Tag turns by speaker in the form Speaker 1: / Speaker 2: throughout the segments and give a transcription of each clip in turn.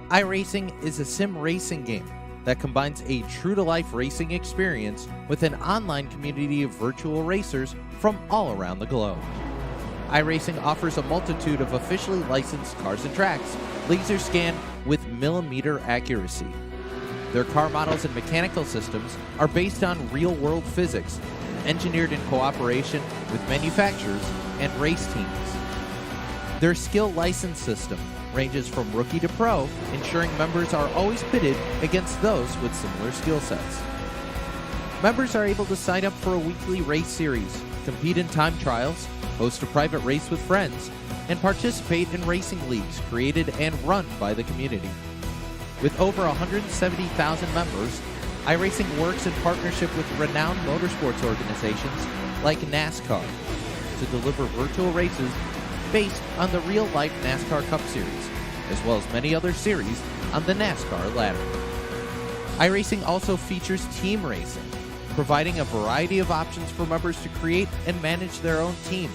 Speaker 1: iRacing is a sim racing game that combines a true-to-life racing experience with an online community of virtual racers from all around the globe. iRacing offers a multitude of officially licensed cars and tracks, laser scanned with millimeter accuracy. Their car models and mechanical systems are based on real-world physics, engineered in cooperation with manufacturers and race teams. Their skill license system ranges from rookie to pro, ensuring members are always pitted against those with similar skill sets. Members are able to sign up for a weekly race series, compete in time trials, host a private race with friends, and participate in racing leagues created and run by the community. With over 170,000 members, iRacing works in partnership with renowned motorsports organizations like NASCAR to deliver virtual races based on the real-life NASCAR Cup Series, as well as many other series on the NASCAR ladder. iRacing also features team racing, providing a variety of options for members to create and manage their own teams.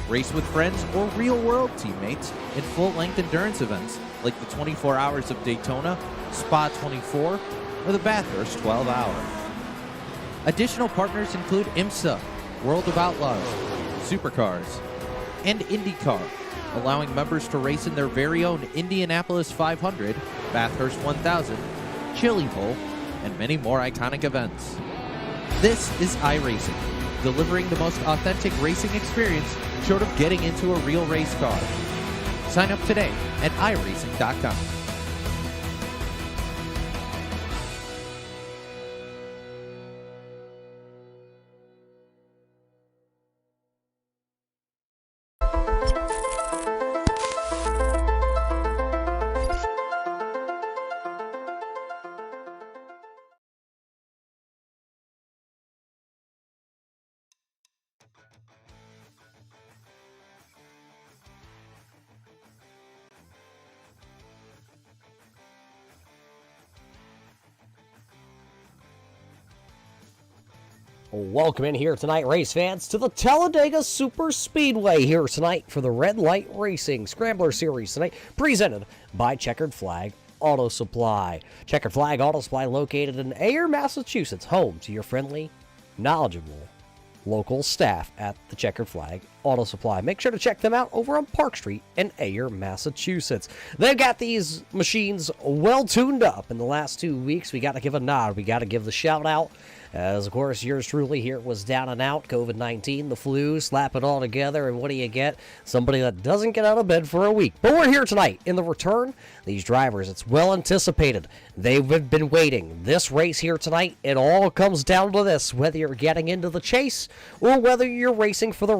Speaker 1: Race with friends or real-world teammates in full-length endurance events like the 24 Hours of Daytona, Spa 24, or the Bathurst 12-Hour. Additional partners include IMSA, World of Outlaws, Supercars, and IndyCar, allowing members to race in their very own Indianapolis 500, Bathurst 1000, Chili Bowl, and many more iconic events. This is iRacing, delivering the most authentic racing experience short of getting into a real race car. Sign up today at iRacing.com.
Speaker 2: Welcome in here tonight, race fans, to the Talladega Super Speedway here tonight for the Red Light Racing Scrambler Series tonight, presented by Checkered Flag Auto Supply. Checkered Flag Auto Supply located in Ayer, Massachusetts, home to your friendly, knowledgeable, local staff at the Checkered Flag Auto Supply. Make sure to check them out over on Park Street in Ayer, Massachusetts. They've got these machines well tuned up in the last 2 weeks. We got to give a nod. We got to give the shout out. As, of course, yours truly here was down and out, COVID-19, the flu, slap it all together, and what do you get? Somebody that doesn't get out of bed for a week. But we're here tonight. In the return, these drivers, it's well anticipated. They've been waiting. This race here tonight, it all comes down to this, whether you're getting into the chase or whether you're racing for the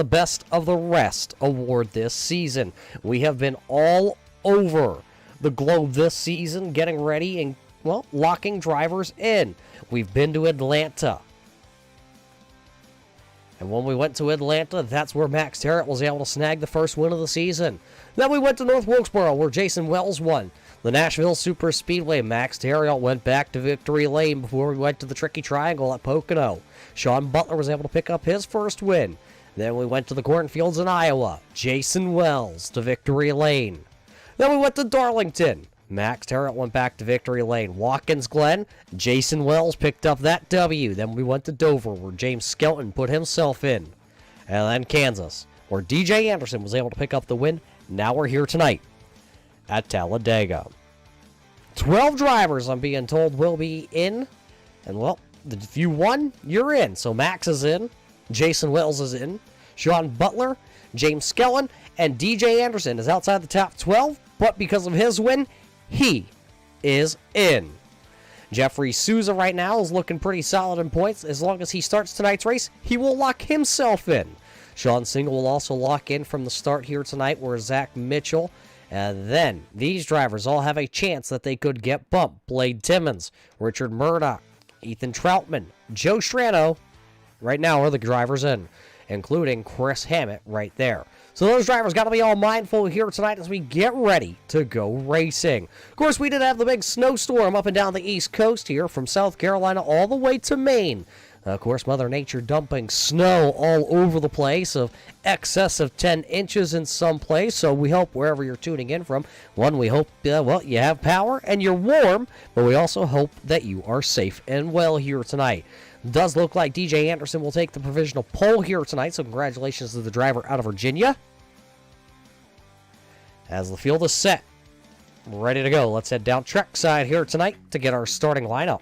Speaker 2: Best of the Rest award this season. We have been all over the globe this season, getting ready and, well, locking drivers in. We've been to Atlanta. And when we went to Atlanta, that's where Max Terrett was able to snag the first win of the season. Then we went to North Wilkesboro, where Jason Wells won. The Nashville Super Speedway, Max Terrett went back to victory lane before we went to the Tricky Triangle at Pocono. Sean Butler was able to pick up his first win. Then we went to the cornfields in Iowa. Jason Wells to victory lane. Then we went to Darlington. Max Terrett went back to victory lane. Watkins Glen, Jason Wells picked up that W. Then we went to Dover, where James Skelton put himself in. And then Kansas, where DJ Anderson was able to pick up the win. Now we're here tonight at Talladega. 12 drivers, I'm being told, will be in. And, well, if you won, you're in. So Max is in. Jason Wells is in. Sean Butler, James Skelton, and DJ Anderson is outside the top 12. But because of his win, he is in. Jeffrey Souza right now is looking pretty solid in points. As long as he starts tonight's race, he will lock himself in. Sean Single will also lock in from the start here tonight, where Zach Mitchell. And then these drivers all have a chance that they could get bumped. Blade Timmons, Richard Murdoch, Ethan Troutman, Joe Strano. Right now are the drivers in, including Chris Hammett right there. So those drivers got to be all mindful here tonight as we get ready to go racing. Of course, we did have the big snowstorm up and down the East Coast here from South Carolina all the way to Maine. Of course, Mother Nature dumping snow all over the place of excess of 10 inches in some place. So we hope wherever you're tuning in from, one, we hope, you have power and you're warm, but we also hope that you are safe and well here tonight. Does look like DJ Anderson will take the provisional pole here tonight, so congratulations to the driver out of Virginia. As the field is set, ready to go, let's head down track side here tonight to get our starting lineup.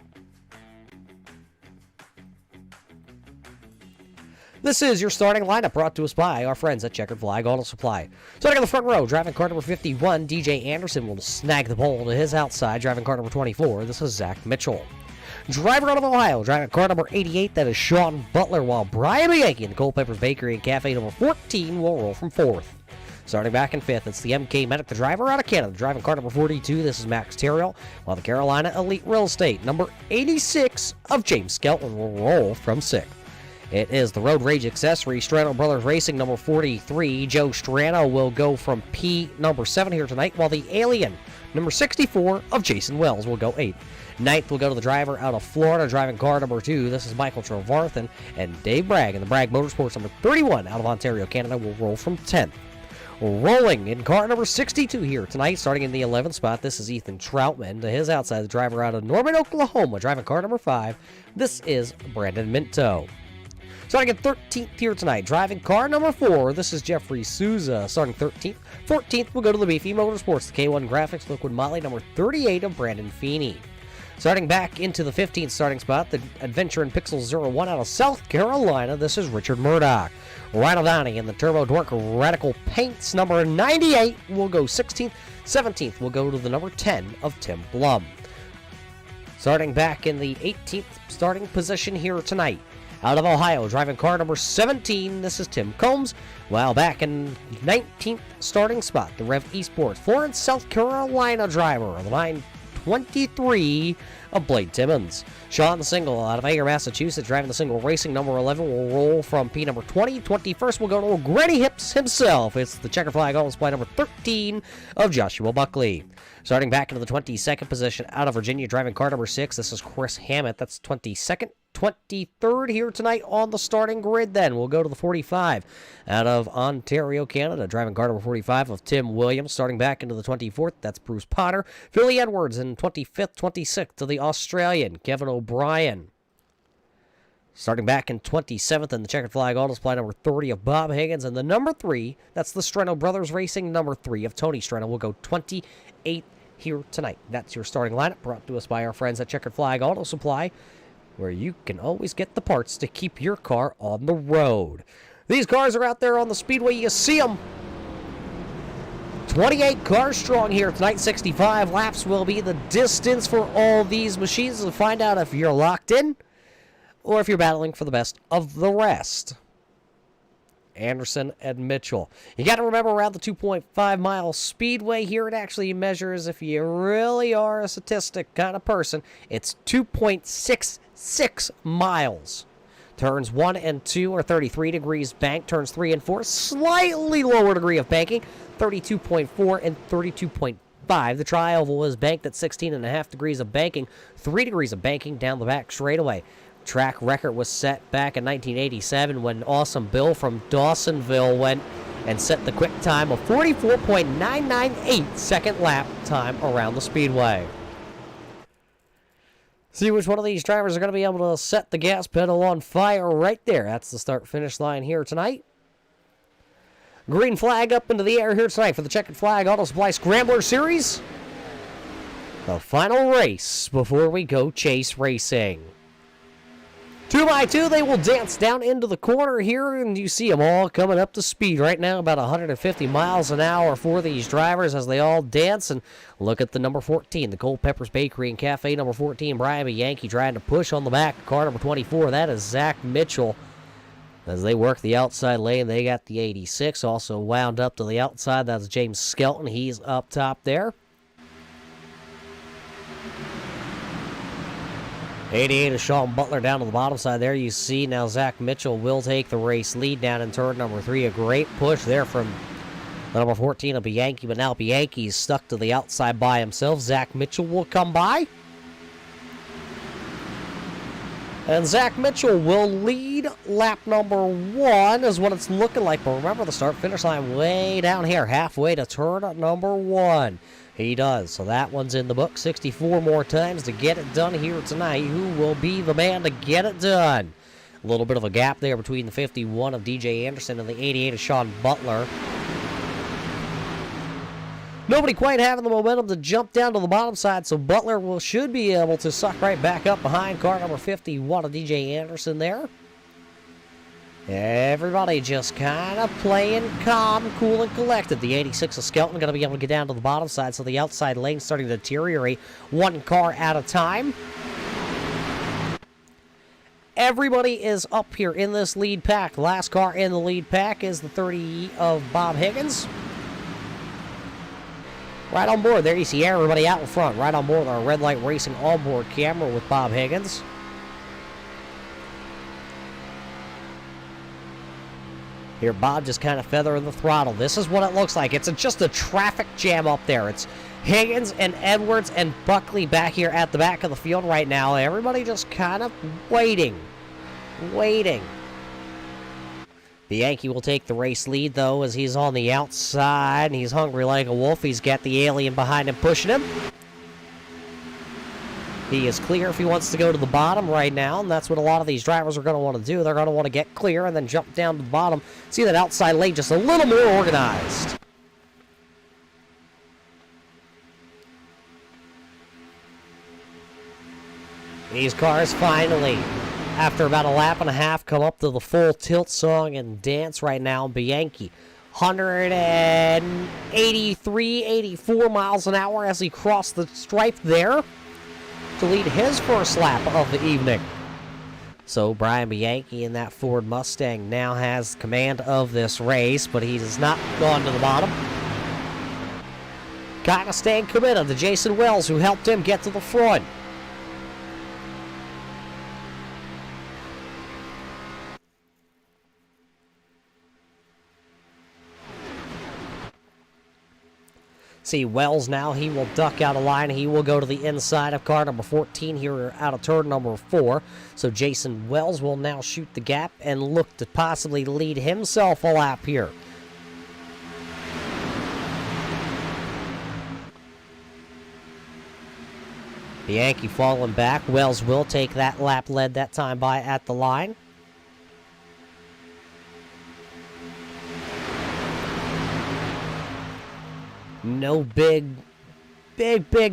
Speaker 2: This is your starting lineup brought to us by our friends at Checkered Flag Auto Supply. Starting on the front row, driving car number 51, DJ Anderson will snag the pole to his outside. Driving car number 24, this is Zach Mitchell. Driver out of Ohio, driving car number 88, that is Sean Butler, while Brian Bianchi in the Culpeper's Bakery and Cafe number 14 will roll from 4th. Starting back in 5th, it's the MK Medic, the driver out of Canada. Driving car number 42, this is Max Terriel, while the Carolina Elite Real Estate, number 86 of James Skelton, will roll from 6th. It is the Road Rage Accessory, Strano Brothers Racing, number 43. Joe Strano will go from P, number 7 here tonight, while the Alien, number 64 of Jason Wells, will go 8th. 9th will go to the driver out of Florida, driving car number 2. This is Michael Trevarthen, and Dave Bragg in the Bragg Motorsports, number 31 out of Ontario, Canada, will roll from 10th. Rolling in car number 62 here tonight, starting in the 11th spot, this is Ethan Troutman. To his outside, the driver out of Norman, Oklahoma, driving car number 5. This is Brandon Minto. Starting at 13th here tonight, driving car number 4, this is Jeffrey Souza. Starting 13th. 14th will go to the Beefy Motorsports, the K1 Graphics Liquid Motley, number 38 of Brandon Feeney. Starting back into the 15th starting spot, the Adventure in Pixels 01 out of South Carolina, this is Richard Murdoch. Ryan Downey in the Turbo Dork Radical Paints, number 98, will go 16th. 17th will go to the number 10 of Tim Blum. Starting back in the 18th starting position here tonight, out of Ohio, driving car number 17, this is Tim Combs. While back in 19th starting spot, the Rev Esports Florence, South Carolina driver, the 923 of Blade Timmons. Sean Single out of Ayer, Massachusetts, driving the Single Racing, number 11, will roll from P number 20. 21st will go to Granny Hips himself. It's the Checker Flag Auto Supply, number 13 of Joshua Buckley. Starting back into the 22nd position, out of Virginia, driving car number 6, this is Chris Hammett. That's 22nd. 23rd here tonight on the starting grid. Then we'll go to the 45 out of Ontario, Canada, driving car number 45 of Tim Williams. Starting back into the 24th, that's Bruce Potter. Philly Edwards in 25th, 26th to the Australian Kevin O'Brien. Starting back in 27th in the Checkered Flag Auto Supply, number 30 of Bob Higgins. And the number 3, that's the Streno Brothers Racing, number 3 of Tony Streno, will go 28th here tonight. That's your starting lineup, brought to us by our friends at Checkered Flag Auto Supply, where you can always get the parts to keep your car on the road. These cars are out there on the speedway. You see them. 28 cars strong here tonight. 65 laps will be the distance for all these machines to find out if you're locked in or if you're battling for the best of the rest. Anderson and Mitchell. You got to remember, around the 2.5 mile speedway here, it actually measures, if you really are a statistic kind of person, it's 2.66 miles. Turns 1 and 2 are 33 degrees bank. Turns 3 and 4, slightly lower degree of banking, 32.4 and 32.5. The tri-oval is banked at 16.5 degrees of banking, 3 degrees of banking down the back straightaway. Track record was set back in 1987 when Awesome Bill from Dawsonville went and set the quick time of 44.998 second lap time around the speedway. See which one of these drivers are going to be able to set the gas pedal on fire right there. That's the start-finish line here tonight. Green flag up into the air here tonight for the Checkered Flag Auto Supply Scrambler Series. The final race before we go chase racing. 2x2, they will dance down into the corner here, and you see them all coming up to speed right now, about 150 miles an hour for these drivers as they all dance. And look at the number 14, the Culpeper's Bakery and Cafe, number 14, Brian Bianchi trying to push on the back of car number 24. That is Zach Mitchell. As they work the outside lane, they got the 86, also wound up to the outside. That's James Skelton. He's up top there. 88 is Sean Butler down to the bottom side there. You see now Zach Mitchell will take the race lead down in turn number 3. A great push there from the number 14 of Bianchi, but now Bianchi's stuck to the outside by himself. Zach Mitchell will come by. And Zach Mitchell will lead lap number 1 is what it's looking like. But remember, the start-finish line way down here, halfway to turn number 1. He does. So that one's in the book. 64 more times to get it done here tonight. Who will be the man to get it done? A little bit of a gap there between the 51 of DJ Anderson and the 88 of Sean Butler. Nobody quite having the momentum to jump down to the bottom side, so Butler should be able to suck right back up behind car number 51 of DJ Anderson there. Everybody just kind of playing calm, cool, and collected. The 86 of Skelton going to be able to get down to the bottom side, so the outside lane starting to deteriorate one car at a time. Everybody is up here in this lead pack. The last car in the lead pack is the 30 of Bob Higgins. Right on board there, you see everybody out in front. Right on board our Red Light Racing onboard camera with Bob Higgins. Here, Bob just kind of feathering the throttle. This is what it looks like. It's just a traffic jam up there. It's Higgins and Edwards and Buckley back here at the back of the field right now. Everybody just kind of waiting. The Yankee will take the race lead, though, as he's on the outside, and he's hungry like a wolf. He's got the alien behind him pushing him. He is clear if he wants to go to the bottom right now, and that's what a lot of these drivers are going to want to do. They're going to want to get clear and then jump down to the bottom. See that outside lane just a little more organized. These cars finally, after about a lap and a half, come up to the full tilt song and dance right now. Bianchi, 183, 84 miles an hour as he crossed the stripe there to lead his first lap of the evening. So Brian Bianchi in that Ford Mustang now has command of this race, but he has not gone to the bottom. Kind of staying committed to Jason Wells, who helped him get to the front. See Wells now, he will duck out of line. He will go to the inside of car number 14 here out of turn number 4. So Jason Wells will now shoot the gap and look to possibly lead himself a lap here. Bianchi falling back. Wells will take that lap led that time by at the line. No big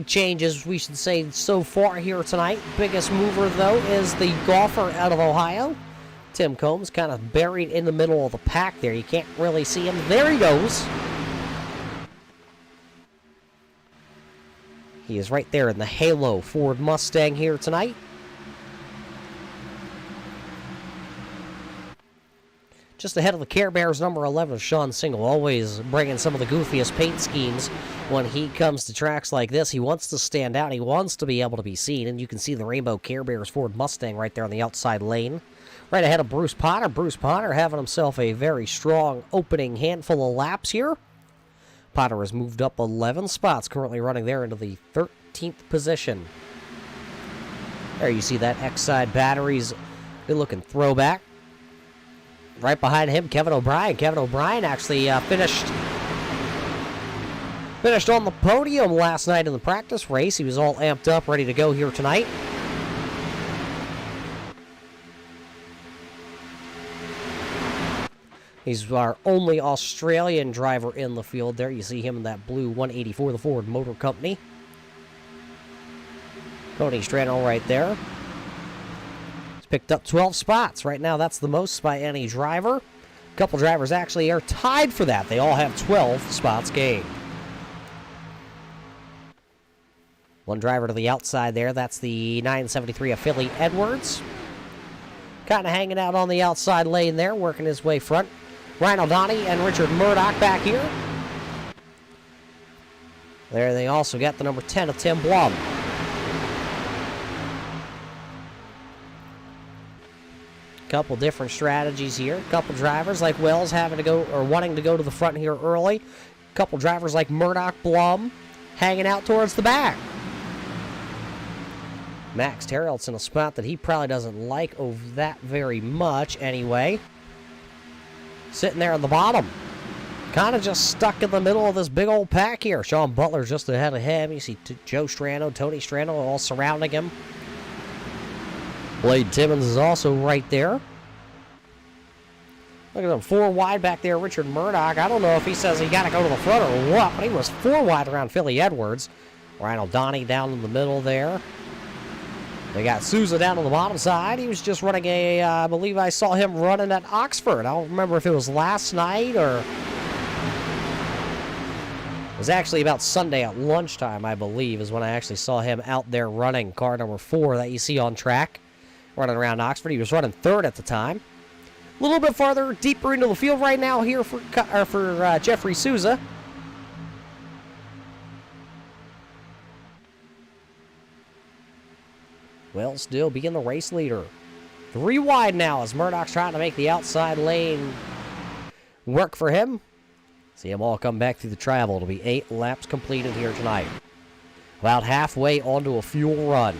Speaker 2: changes, we should say, so far here tonight. Biggest mover, though, is the golfer out of Ohio. Tim Combs kind of buried in the middle of the pack there. You can't really see him. There he goes. He is right there in the Halo Ford Mustang here tonight. Just ahead of the Care Bears, number 11, Sean Single, always bringing some of the goofiest paint schemes when he comes to tracks like this. He wants to stand out. He wants to be able to be seen, and you can see the rainbow Care Bears Ford Mustang right there on the outside lane. Right ahead of Bruce Potter. Bruce Potter having himself a very strong opening handful of laps here. Potter has moved up 11 spots, currently running there into the 13th position. There you see that X-side batteries, good-looking throwback. Right behind him, Kevin O'Brien. Kevin O'Brien actually finished on the podium last night in the practice race. He was all amped up, ready to go here tonight. He's our only Australian driver in the field there. You see him in that blue 184, the Ford Motor Company. Tony Strano right there. Picked up 12 spots. Right now, that's the most by any driver. A couple drivers actually are tied for that. They all have 12 spots gained. One driver to the outside there. That's the 973 of Philly Edwards. Kind of hanging out on the outside lane there, working his way front. Ryan O'Donnell and Richard Murdoch back here. There they also got the number 10 of Tim Blum. Couple different strategies here. Couple drivers like Wells having to go or wanting to go to the front here early. Couple drivers like Murdoch, Blum hanging out towards the back. Max Terrell's in a spot that he probably doesn't like that very much anyway. Sitting there on the bottom. Kind of just stuck in the middle of this big old pack here. Sean Butler just ahead of him. You see Joe Strano, Tony Strano all surrounding him. Blade Timmons is also right there. Look at him, 4 wide back there, Richard Murdoch. I don't know if he says he got to go to the front or what, but he was 4 wide around Philly Edwards. Ryan O'Donnell down in the middle there. They got Souza down on the bottom side. He was just running I believe I saw him running at Oxford. I don't remember if it was last night or... It was actually about Sunday at lunchtime, I believe, is when I actually saw him out there running. Car number 4 that you see on track, running around Oxford. He was running 3rd at the time. A little bit farther, deeper into the field right now here for Jeffrey Souza. Well, still being the race leader. 3 wide now as Murdoch's trying to make the outside lane work for him. See them all come back through the travel. It'll be 8 laps completed here tonight. About halfway onto a fuel run.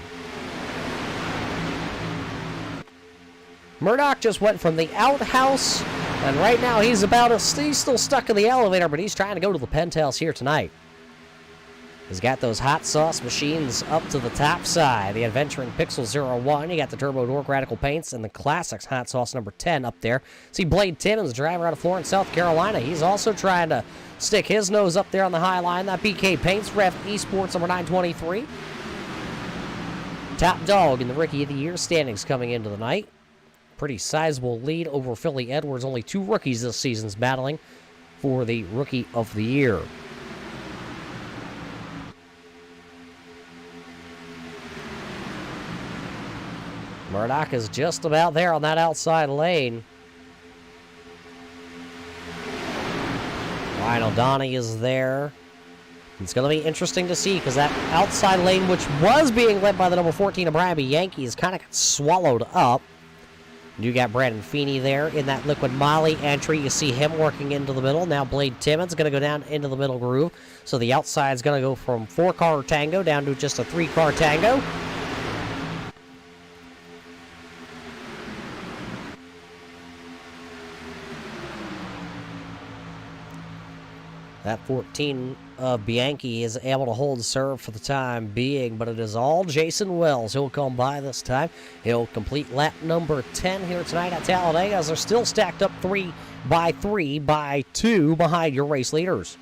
Speaker 2: Murdoch just went from the outhouse, and right now he's still stuck in the elevator, but he's trying to go to the penthouse here tonight. He's got those hot sauce machines up to the top side. The Adventuring Pixel 01. You got the Turbo Dork Radical Paints and the Classics hot sauce number 10 up there. See Blade Timmons, driver out of Florence, South Carolina. He's also trying to stick his nose up there on the high line. That BK Paints Ref Esports number 923. Top dog in the Rookie of the Year standings coming into the night. Pretty sizable lead over Philly Edwards. Only 2 rookies this season's battling for the Rookie of the Year. Murdoch is just about there on that outside lane. Ryan O'Donnell is there. It's going to be interesting to see because that outside lane, which was being led by the number 14 of Brian Bianchi, is kind of swallowed up. You got Brandon Feeney there in that Liquid Molly entry. You see him working into the middle. Now Blade Timmons going to go down into the middle groove. So the outside is going to go from 4-car tango down to just a 3-car tango. That 14 of Bianchi is able to hold serve for the time being, but it is all Jason Wells. He'll come by this time. He'll complete lap number 10 here tonight at Talladega as they're still stacked up 3 by 3 by 2 behind your race leaders.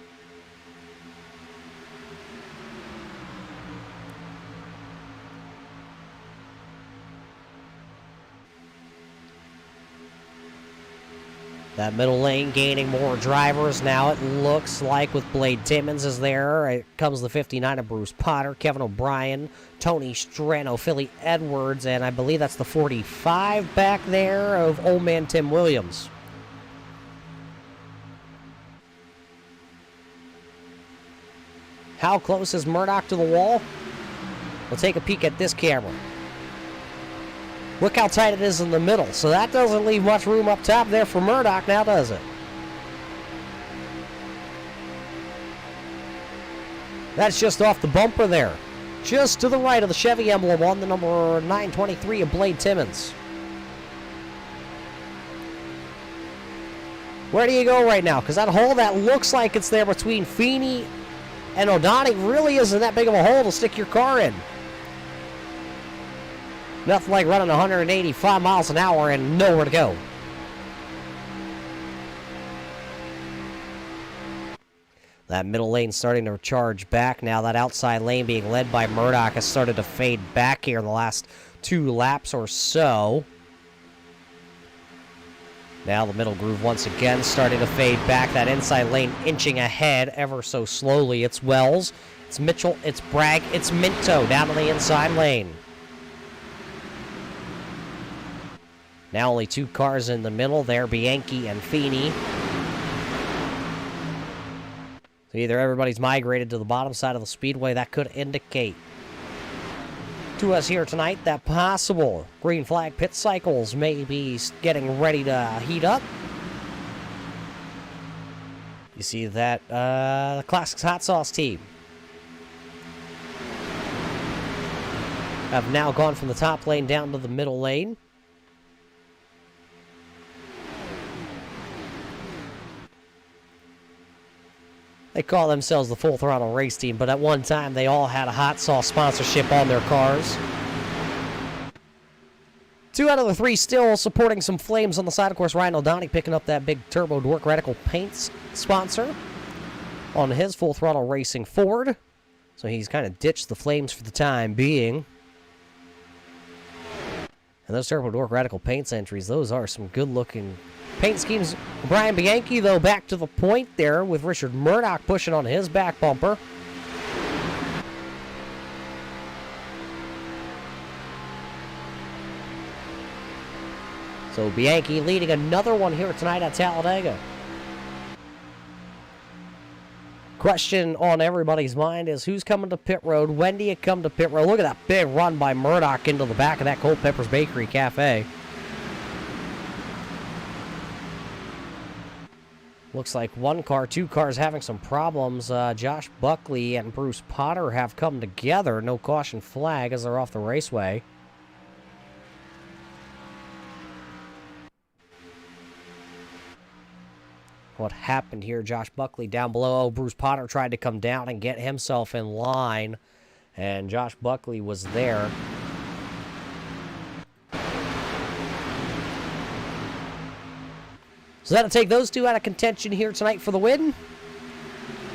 Speaker 2: That middle lane gaining more drivers now, it looks like, with Blade Timmons is there. It comes the 59 of Bruce Potter, Kevin O'Brien, Tony Strano, Philly Edwards, and I believe that's the 45 back there of old man Tim Williams. How close is Murdoch to the wall? We'll take a peek at this camera. Look how tight it is in the middle. So that doesn't leave much room up top there for Murdoch now, does it? That's just off the bumper there. Just to the right of the Chevy emblem on the number 923 of Blade Timmons. Where do you go right now? Because that hole that looks like it's there between Feeney and O'Donnell really isn't that big of a hole to stick your car in. Nothing like running 185 miles an hour and nowhere to go. That middle lane starting to charge back now. That outside lane being led by Murdoch has started to fade back here in the last 2 laps or so. Now the middle groove once again starting to fade back. That inside lane inching ahead ever so slowly. It's Wells, it's Mitchell, it's Bragg, it's Minto down to the inside lane. Now only 2 cars in the middle there, Bianchi and Feeney. So either everybody's migrated to the bottom side of the speedway. That could indicate to us here tonight that possible green flag pit cycles may be getting ready to heat up. You see that the Classics Hot Sauce team. have now gone from the top lane down to the middle lane. They call themselves the Full Throttle Race Team, but at one time they all had a hot sauce sponsorship on their cars. 2 out of the 3 still supporting some flames on the side. Of course, Ryan O'Donnell picking up that big Turbo Dork Radical Paints sponsor on his Full Throttle Racing Ford. So he's kind of ditched the flames for the time being. And those Turbo Dork Radical Paints entries, those are some good-looking paint schemes. Brian Bianchi, though, back to the point there with Richard Murdoch pushing on his back bumper. So Bianchi leading another one here tonight at Talladega. Question on everybody's mind is who's coming to pit road? When do you come to pit road? Look at that big run by Murdoch into the back of that Culpeper's Bakery Cafe. Looks like 1 car, 2 cars having some problems. Josh Buckley and Bruce Potter have come together. No caution flag as they're off the raceway. What happened here? Josh Buckley down below. Oh, Bruce Potter tried to come down and get himself in line. And Josh Buckley was there. So that'll take those 2 out of contention here tonight for the win.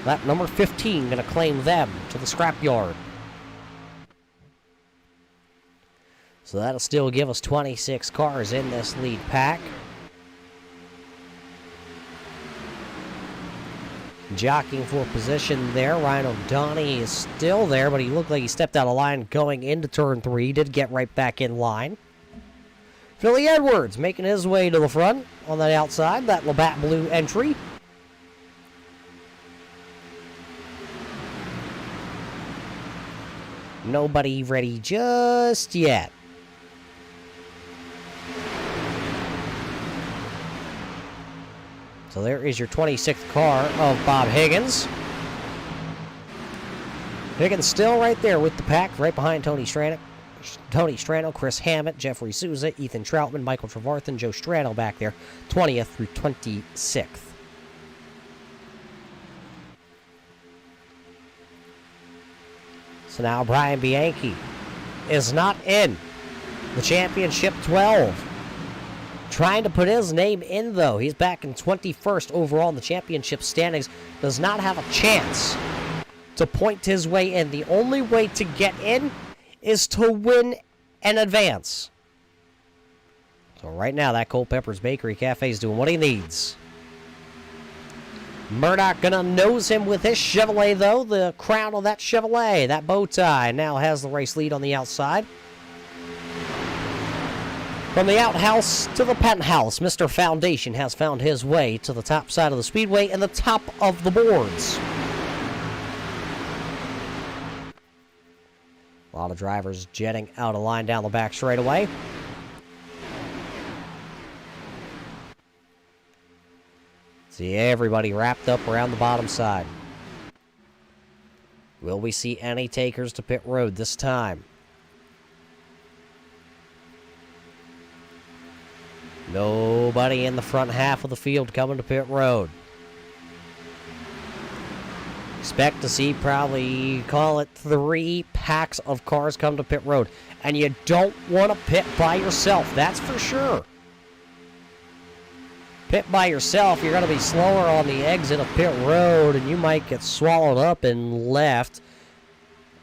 Speaker 2: Lap number 15 going to claim them to the scrapyard. So that'll still give us 26 cars in this lead pack. Jockeying for position there. Ryan O'Donnell is still there, but he looked like he stepped out of line going into turn 3. Did get right back in line. Philly Edwards making his way to the front on the outside. That Labatt Blue entry. Nobody ready just yet. So there is your 26th car of Bob Higgins. Higgins still right there with the pack, right behind Tony Strano, Chris Hammett, Jeffrey Souza, Ethan Troutman, Michael Trevarthen, Joe Strano back there, 20th through 26th. So now Brian Bianchi is not in the championship 12. Trying to put his name in, though. He's back in 21st overall in the championship standings. Does not have a chance to point his way in. The only way to get in is to win and advance. So right now, that Culpeper's Bakery Cafe is doing what he needs. Murdoch gonna nose him with his Chevrolet, though. The crown of that Chevrolet, that bow tie, now has the race lead on the outside. From the outhouse to the penthouse, Mr. Foundation has found his way to the top side of the speedway and the top of the boards. A lot of drivers jetting out of line down the back straightaway. See everybody wrapped up around the bottom side. Will we see any takers to pit road this time? Nobody in the front half of the field coming to pit road. Expect to see probably, call it 3 packs of cars come to pit road. And you don't want to pit by yourself, that's for sure. Pit by yourself, you're going to be slower on the exit of pit road, and you might get swallowed up and left.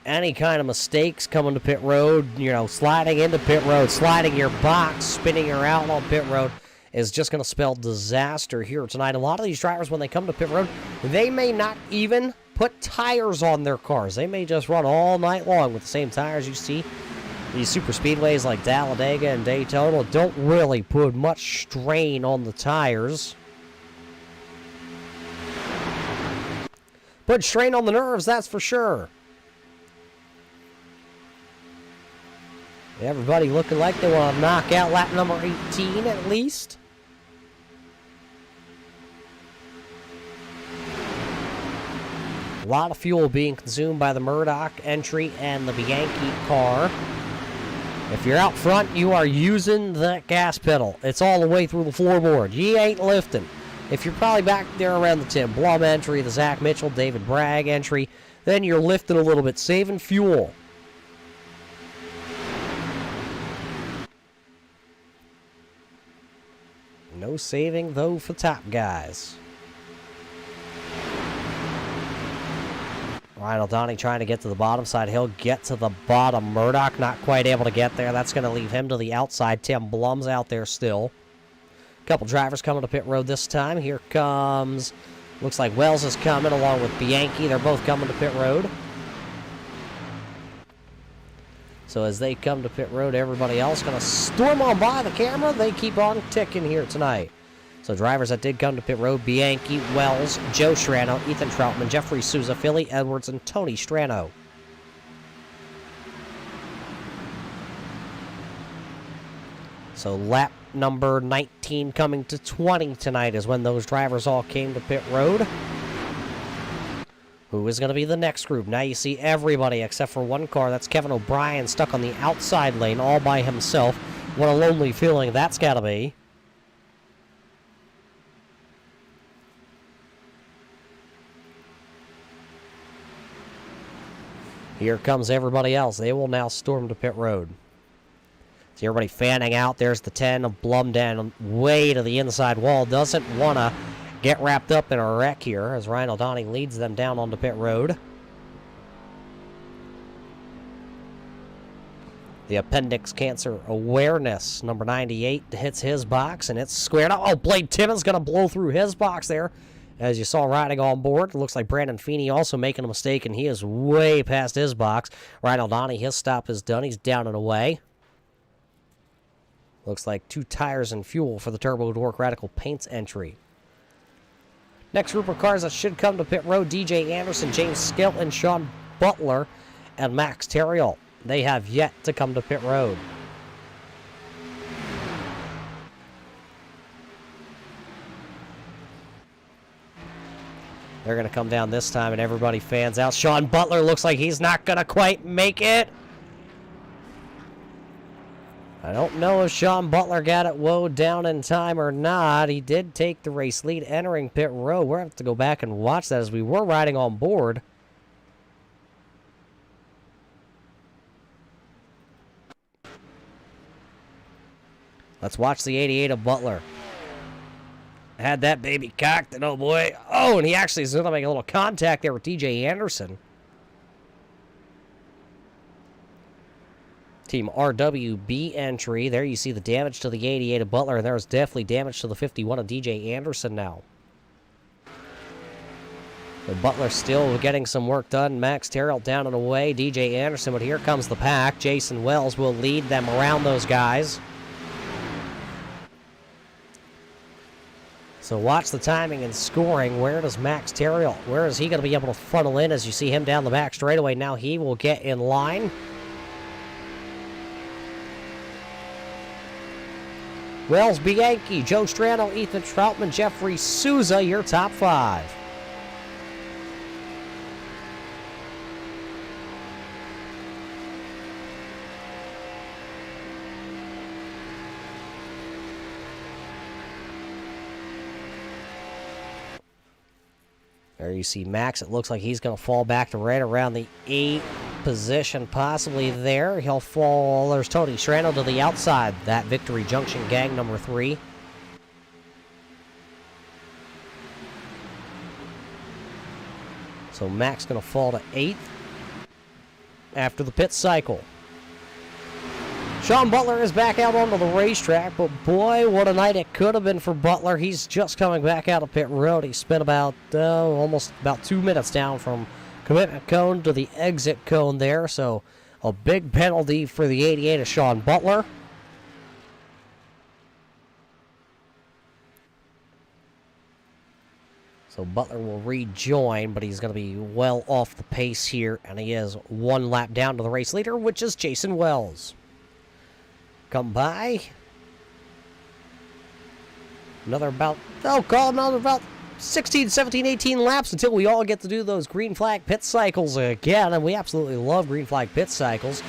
Speaker 2: Any kind of mistakes coming to pit road, sliding into pit road, sliding your box, spinning her out on pit road is just going to spell disaster here tonight. A lot of these drivers, when they come to pit road, they may not even put tires on their cars. They may just run all night long with the same tires. You see these super speedways like Talladega and Daytona don't really put much strain on the tires. Put strain on the nerves, that's for sure. Everybody looking like they want to knock out lap number 18 at least. A lot of fuel being consumed by the Murdoch entry and the Bianchi car. If you're out front, you are using the gas pedal. It's all the way through the floorboard. You ain't lifting. If you're probably back there around the Tim Blum entry, the Zach Mitchell, David Bragg entry, then you're lifting a little bit, saving fuel. No saving, though, for top guys. Ryan O'Donnell trying to get to the bottom side. He'll get to the bottom. Murdoch not quite able to get there. That's going to leave him to the outside. Tim Blum's out there still. A couple drivers coming to pit road this time. Here comes, looks like Wells is coming along with Bianchi. They're both coming to pit road. So as they come to pit road, everybody else going to storm on by the camera. They keep on ticking here tonight. So drivers that did come to pit road, Bianchi, Wells, Joe Strano, Ethan Troutman, Jeffrey Souza, Philly Edwards, and Tony Strano. So lap number 19 coming to 20 tonight is when those drivers all came to pit road. Who is going to be the next group? Now you see everybody except for one car. That's Kevin O'Brien stuck on the outside lane all by himself. What a lonely feeling that's got to be. Here comes everybody else. They will now storm to pit road. See everybody fanning out. There's the 10 of Blum down way to the inside wall. Doesn't want to get wrapped up in a wreck here as Ryan O'Donnell leads them down onto pit road. The appendix cancer awareness, number 98, hits his box, and it's squared up. Oh, Blade Timmons going to blow through his box there. As you saw riding on board, it looks like Brandon Feeney also making a mistake, and he is way past his box. Ryan O'Donnell, his stop is done. He's down and away. Looks like 2 tires and fuel for the Turbo Dork Radical Paints entry. Next group of cars that should come to pit road, DJ Anderson, James Skelton, Sean Butler, and Max Terrill. They have yet to come to pit road. They're going to come down this time, and everybody fans out. Sean Butler looks like he's not going to quite make it. I don't know if Sean Butler got it woed down in time or not. He did take the race lead entering pit road. We're going to have to go back and watch that as we were riding on board. Let's watch the 88 of Butler. Had that baby cocked, and oh boy. Oh, and he actually is going to make a little contact there with DJ Anderson. Team RWB entry. There you see the damage to the 88 of Butler, and there's definitely damage to the 51 of DJ Anderson now. But Butler still getting some work done. Max Terrill down and away. DJ Anderson, but here comes the pack. Jason Wells will lead them around those guys. So watch the timing and scoring. Where does Max Terrill, where is he going to be able to funnel in as you see him down the back straightaway? Now he will get in line. Wells, Bianchi, Joe Strano, Ethan Troutman, Jeffrey Souza, your top 5. There you see Max. It looks like he's going to fall back to right around the 8th position, possibly there. He'll fall. There's Tony Strano to the outside. That Victory Junction gang, number 3. So Max going to fall to 8th after the pit cycle. Sean Butler is back out onto the racetrack, but boy, what a night it could have been for Butler. He's just coming back out of pit road. He spent almost 2 minutes down from commitment cone to the exit cone there, so a big penalty for the 88 of Sean Butler. So Butler will rejoin, but he's going to be well off the pace here, and he is 1 lap down to the race leader, which is Jason Wells. Come by. Another about 16, 17, 18 laps until we all get to do those green flag pit cycles again. And we absolutely love green flag pit cycles.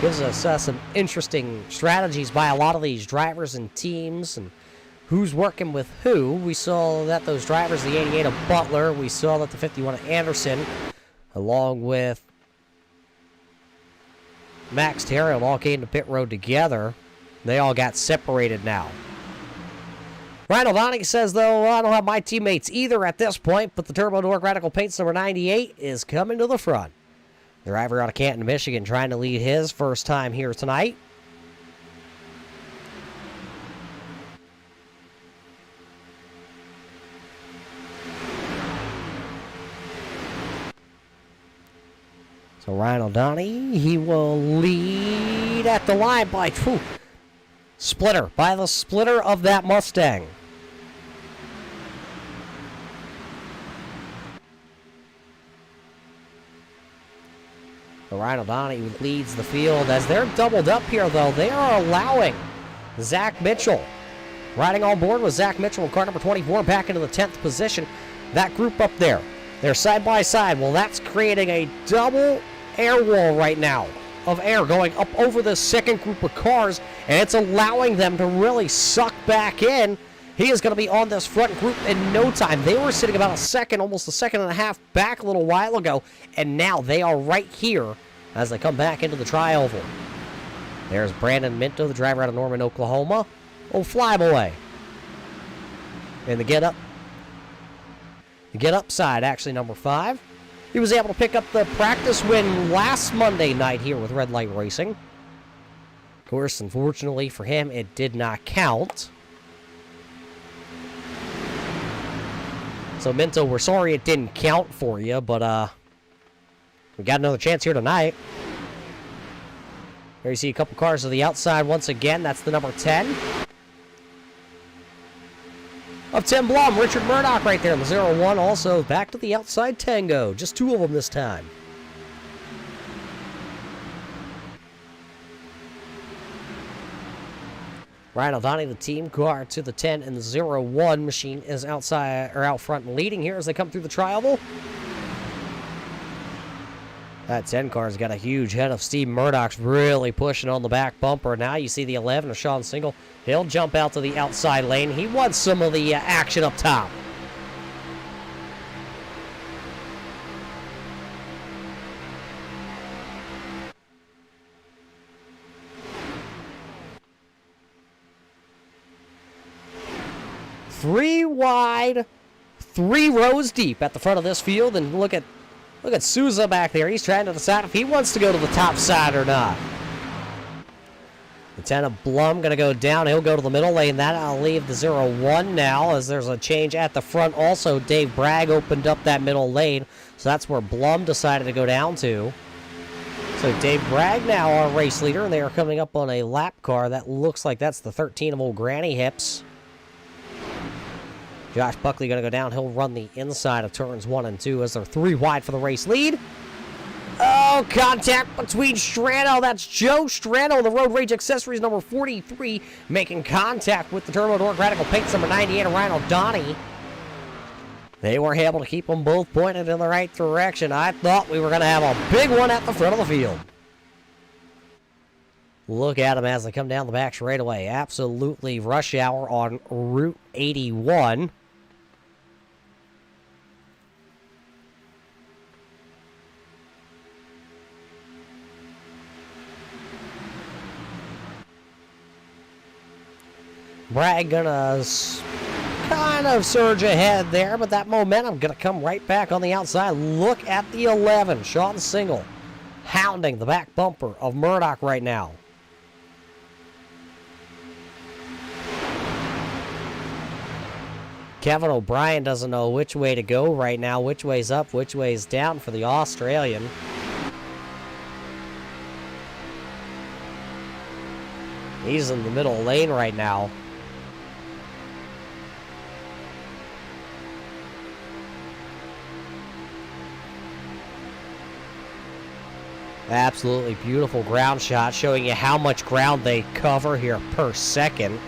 Speaker 2: Gives us some interesting strategies by a lot of these drivers and teams and who's working with who. We saw that those drivers, the 88 of Butler, we saw that the 51 of Anderson, along with Max Terrell, all came to pit road together. They all got separated now. Ryan O'Donnell says, though, I don't have my teammates either at this point, but the Turbo Dork Radical Paints number 98 is coming to the front. The driver out of Canton, Michigan, trying to lead his first time here tonight. So Ryan O'Donnell, he will lead at the line by splitter, by the splitter of that Mustang. So Ryan O'Donnell leads the field. As they're doubled up here, though, they are allowing Zach Mitchell. Riding on board with Zach Mitchell in car number 24 back into the 10th position. That group up there, they're side by side. Well, that's creating a double air wall right now of air going up over the second group of cars, and it's allowing them to really suck back in. He is going to be on this front group in no time. They were sitting about a second, almost a second and a half back a little while ago, and now they are right here as they come back into the tri-oval. There's Brandon Minto, the driver out of Norman, Oklahoma. Oh, flyboy. And the get up side, actually, number 5. He was able to pick up the practice win last Monday night here with Red Light Racing. Of course, unfortunately for him, it did not count. So, Minto, we're sorry it didn't count for you, but we got another chance here tonight. There you see a couple cars to the outside once again. That's the number 10 of Tim Blum. Richard Murdoch right there in the 0-1. Also back to the outside Tango. Just 2 of them this time. Ryan O'Donnell, the team car to the 10 and the 0-1 machine is outside or out front and leading here as they come through the tri-oval. That 10 car's got a huge head of Steve Murdoch's really pushing on the back bumper. Now you see the 11 of Sean Single. He'll jump out to the outside lane. He wants some of the action up top. Three wide, 3 rows deep at the front of this field, and look at Souza back there. He's trying to decide if he wants to go to the top side or not. Lieutenant Blum going to go down. He'll go to the middle lane. That'll leave the 0-1 now as there's a change at the front. Also, Dave Bragg opened up that middle lane, so that's where Blum decided to go down to. So Dave Bragg now our race leader, and they are coming up on a lap car. That looks like that's the 13 of old Granny Hips. Josh Buckley going to go down. He'll run the inside of turns 1 and 2 as they're 3 wide for the race lead. Oh, contact between Strano. That's Joe Strano, the Road Rage Accessories number 43, making contact with the Turbo Dork Radical Paints number 98 of Ryan O'Donnell. They were able to keep them both pointed in the right direction. I thought we were going to have a big one at the front of the field. Look at them as they come down the back straightaway. Absolutely rush hour on Route 81. Bragg gonna kind of surge ahead there, but that momentum gonna come right back on the outside. Look at the 11, Sean Single, hounding the back bumper of Murdoch right now. Kevin O'Brien doesn't know which way to go right now, which way's up, which way's down for the Australian. He's in the middle lane right now. Absolutely beautiful ground shot, showing you how much ground they cover here per second.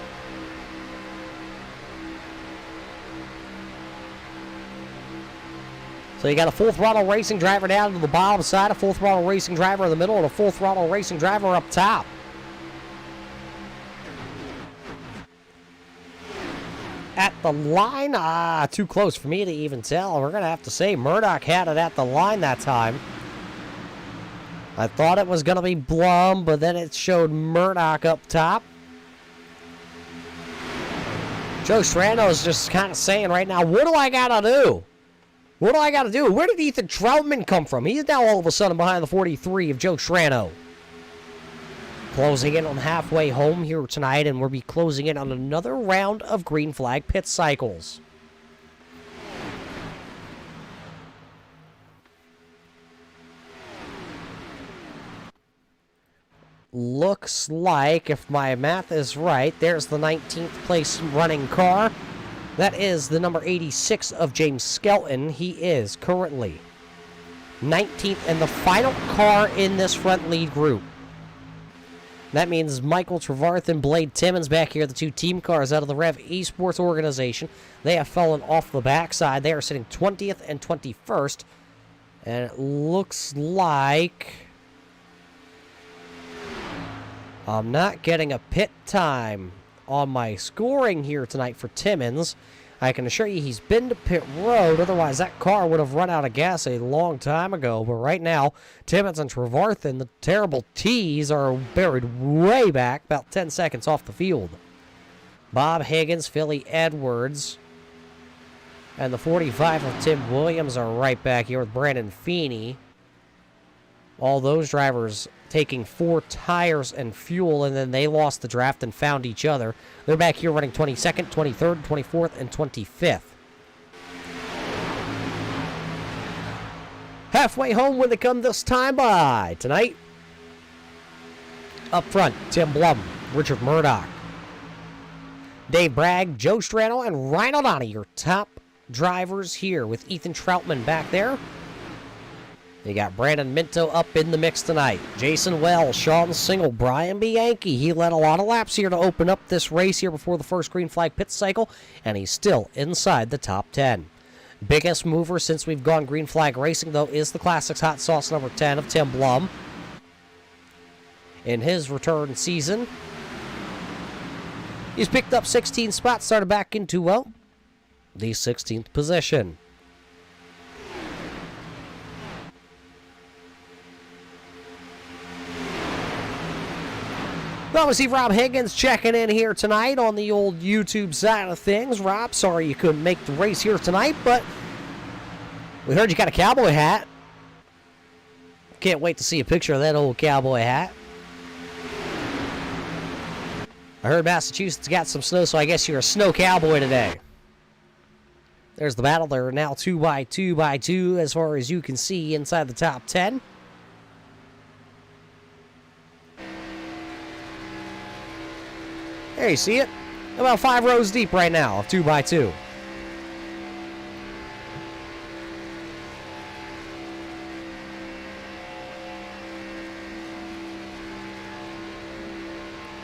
Speaker 2: So you got a full throttle racing driver down to the bottom side, a full throttle racing driver in the middle, and a full throttle racing driver up top. At the line, too close for me to even tell. We're going to have to say Murdoch had it at the line that time. I thought it was going to be Blum, but then it showed Murdoch up top. Joe Strano is just kind of saying right now, what do I got to do? What do I got to do? Where did Ethan Troutman come from? He's now all of a sudden behind the 43 of Joe Strano. Closing in on halfway home here tonight, and we'll be closing in on another round of green flag pit cycles. Looks like, if my math is right, there's the 19th place running car. That is the number 86 of James Skelton. He is currently 19th and the final car in this front lead group. That means Michael Trevarth and Blade Timmons back here, the two team cars out of the Rev Esports organization. They have fallen off the backside. They are sitting 20th and 21st. And it looks like I'm not getting a pit time on my scoring here tonight for Timmons. I can assure you he's been to pit road, otherwise that car would have run out of gas a long time ago. But right now, Timmons and Trevarth and the terrible T's are buried way back, about 10 seconds off the field. Bob Higgins, Philly Edwards, and the 45 of Tim Williams are right back here with Brandon Feeney. All those drivers taking 4 tires and fuel, and then they lost the draft and found each other. They're back here running 22nd, 23rd, 24th, and 25th. Halfway home when they come this time by tonight. Up front, Tim Blum, Richard Murdoch, Dave Bragg, Joe Strano, and Ryan O'Donnell, your top drivers here with Ethan Troutman back there. You got Brandon Minto up in the mix tonight. Jason Wells, Sean Single, Brian Bianchi. He led a lot of laps here to open up this race here before the first green flag pit cycle, and he's still inside the top 10. Biggest mover since we've gone green flag racing, though, is the Classics Hot Sauce number 10 of Tim Blum. In his return season, he's picked up 16 spots, started back into, well, the 16th position. Well, we see Rob Higgins checking in here tonight on the old YouTube side of things. Rob, sorry you couldn't make the race here tonight, but we heard you got a cowboy hat. Can't wait to see a picture of that old cowboy hat. I heard Massachusetts got some snow, so I guess you're a snow cowboy today. There's the battle. They're now 2x2 as far as you can see inside the top 10. There you see it. About 5 rows deep right now of 2x2.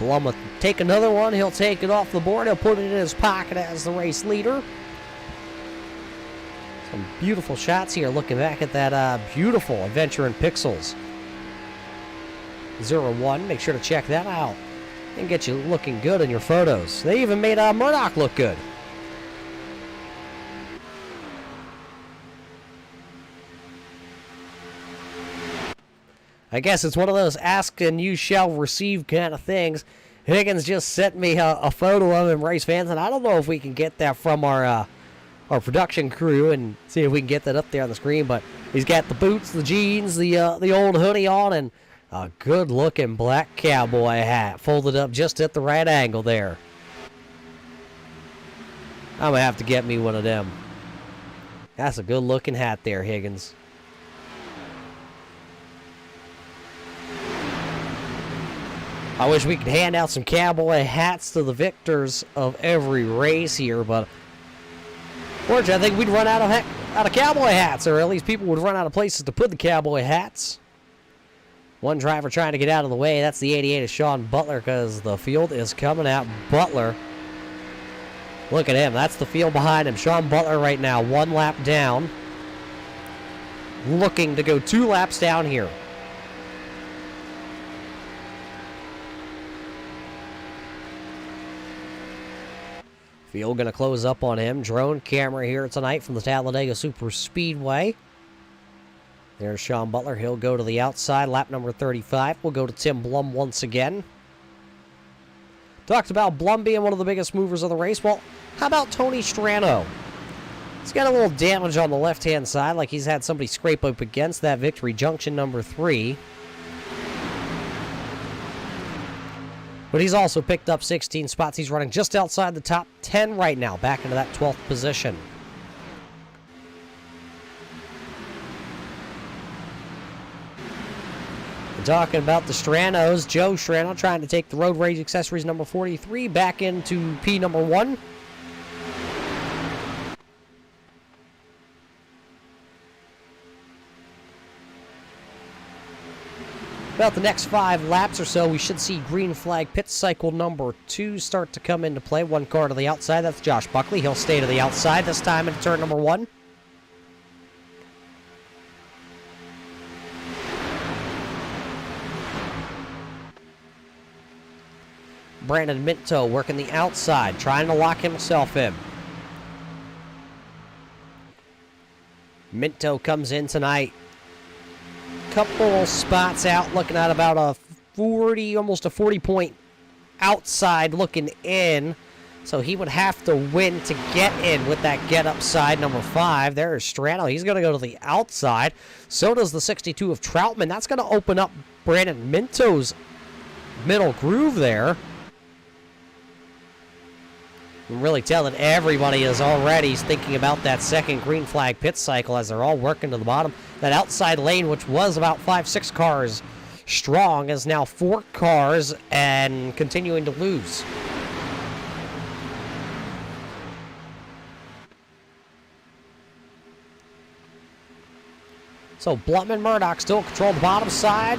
Speaker 2: Blum will take another one. He'll take it off the board. He'll put it in his pocket as the race leader. Some beautiful shots here looking back at that beautiful Adventure in Pixels 01. Make sure to check that out and get you looking good in your photos. They even made Murdoch look good. I guess it's one of those ask and you shall receive kind of things. Higgins just sent me a photo of him, race fans, and I don't know if we can get that from our production crew and see if we can get that up there on the screen, but he's got the boots, the jeans, the old hoodie on, and a good-looking black cowboy hat folded up just at the right angle there. I'm going to have to get me one of them. That's a good-looking hat there, Higgins. I wish we could hand out some cowboy hats to the victors of every race here, but fortunately, I think we'd run out of cowboy hats, or at least people would run out of places to put the cowboy hats. One driver trying to get out of the way. That's the 88 of Sean Butler because the field is coming out. Butler. Look at him. That's the field behind him. Sean Butler right now, 1 lap down. looking to go 2 laps down here. Field going to close up on him. Drone camera here tonight from the Talladega Super Speedway. There's Sean Butler. He'll go to the outside. Lap number 35. We'll go to Tim Blum once again. Talked about Blum being one of the biggest movers of the race. Well, how about Tony Strano? He's got a little damage on the left-hand side, like he's had somebody scrape up against that victory junction number 3. But he's also picked up 16 spots. He's running just outside the top 10 right now, back into that 12th position. Talking about the Stranos, Joe Strano trying to take the Road Rage Accessories number 43 back into P number 1. About the next 5 laps or so, we should see green flag pit cycle number 2 start to come into play. 1 car to the outside, that's Josh Buckley. He'll stay to the outside this time into turn number 1. Brandon Minto working the outside, trying to lock himself in. Minto comes in tonight. Couple spots out, looking at about a 40, almost a 40-point outside looking in. So he would have to win to get in with that get up side number 5. There's Strano. He's going to go to the outside. So does the 62 of Troutman. That's going to open up Brandon Minto's middle groove there. You can really tell that everybody is already thinking about that second green flag pit cycle as they're all working to the bottom. That outside lane, which was about 5-6 cars strong, is now 4 cars and continuing to lose. So Blum and Murdoch still control the bottom side.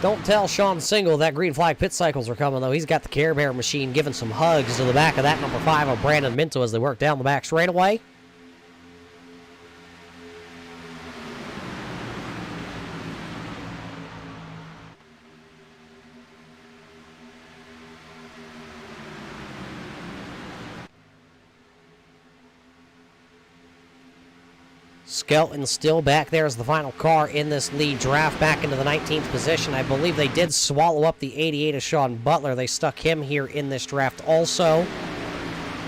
Speaker 2: Don't tell Sean Single that green flag pit cycles are coming, though. He's got the Care Bear machine giving some hugs to the back of that number 5 of Brandon Minto as they work down the back straightaway. Skelton still back there as the final car in this lead draft, back into the 19th position. I believe they did swallow up the 88 of Sean Butler. They stuck him here in this draft also.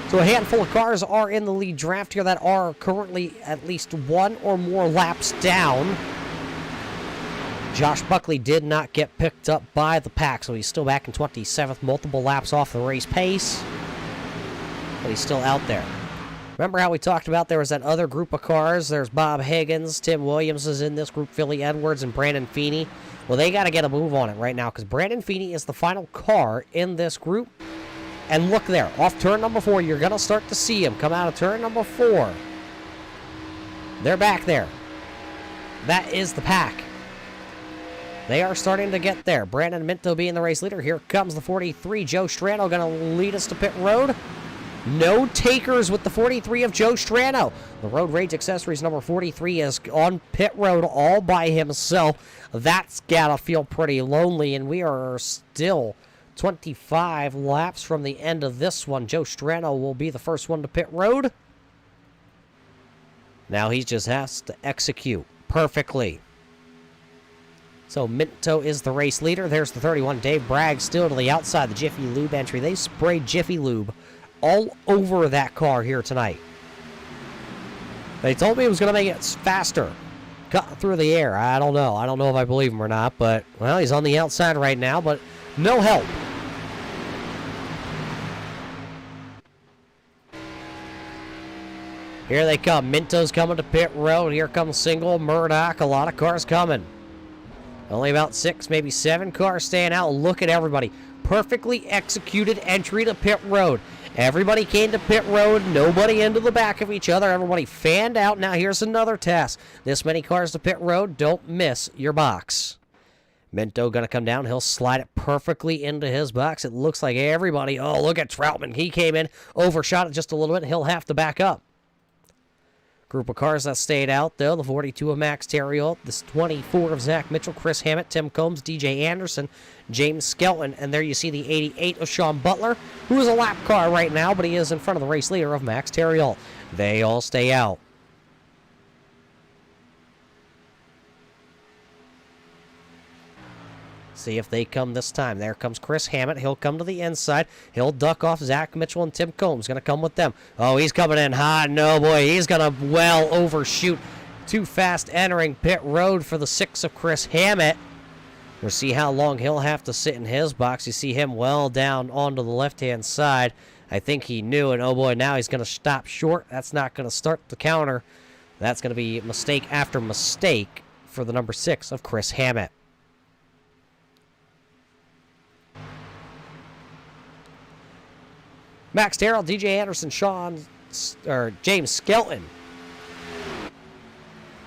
Speaker 2: So a handful of cars are in the lead draft here that are currently at least 1 or more laps down. Josh Buckley did not get picked up by the pack, so he's still back in 27th, multiple laps off the race pace. But he's still out there. Remember how we talked about there was that other group of cars? There's Bob Higgins, Tim Williams is in this group, Philly Edwards, and Brandon Feeney. Well, they got to get a move on it right now because Brandon Feeney is the final car in this group. And look there, off turn number 4, you're going to start to see him come out of turn number 4. They're back there. That is the pack. They are starting to get there. Brandon Minto being the race leader. Here comes the 43. Joe Strano going to lead us to pit road. No takers with the 43 of Joe Strano. The Road Rage Accessories number 43 is on pit road all by himself. That's got to feel pretty lonely, and we are still 25 laps from the end of this one. Joe Strano will be the first one to pit road. Now he just has to execute perfectly. So Minto is the race leader. There's the 31. Dave Bragg still to the outside, the Jiffy Lube entry. They sprayed Jiffy Lube all over that car here tonight. They told me it was going to make it faster. Cut through the air. I don't know. I don't know if I believe him or not, but, well, he's on the outside right now, but no help. Here they come. Minto's coming to pit road. Here comes Single, Murdoch. A lot of cars coming. Only about 6, maybe 7 cars staying out. Look at everybody. Perfectly executed entry to pit road. Everybody came to pit road. Nobody into the back of each other. Everybody fanned out. Now here's another test. This many cars to pit road. Don't miss your box. Minto going to come down. He'll slide it perfectly into his box. It looks like everybody. Oh, look at Troutman. He came in, overshot it just a little bit. He'll have to back up. Group of cars that stayed out, though. The 42 of Max Terriot, the 24 of Zach Mitchell, Chris Hammett, Tim Combs, DJ Anderson, James Skelton, and there you see the 88 of Sean Butler, who is a lap car right now, but he is in front of the race leader of Max Terriot. They all stay out. See if they come this time. There comes Chris Hammett. He'll come to the inside. He'll duck off Zach Mitchell and Tim Combs. Going to come with them. Oh, he's coming in hot. No, boy. He's going to well overshoot. Too fast entering pit road for the 6 of Chris Hammett. We'll see how long he'll have to sit in his box. You see him well down onto the left-hand side. I think he knew, and oh boy, now he's going to stop short. That's not going to start the counter. That's going to be mistake after mistake for the number 6 of Chris Hammett. Max Terriot, DJ Anderson, James Skelton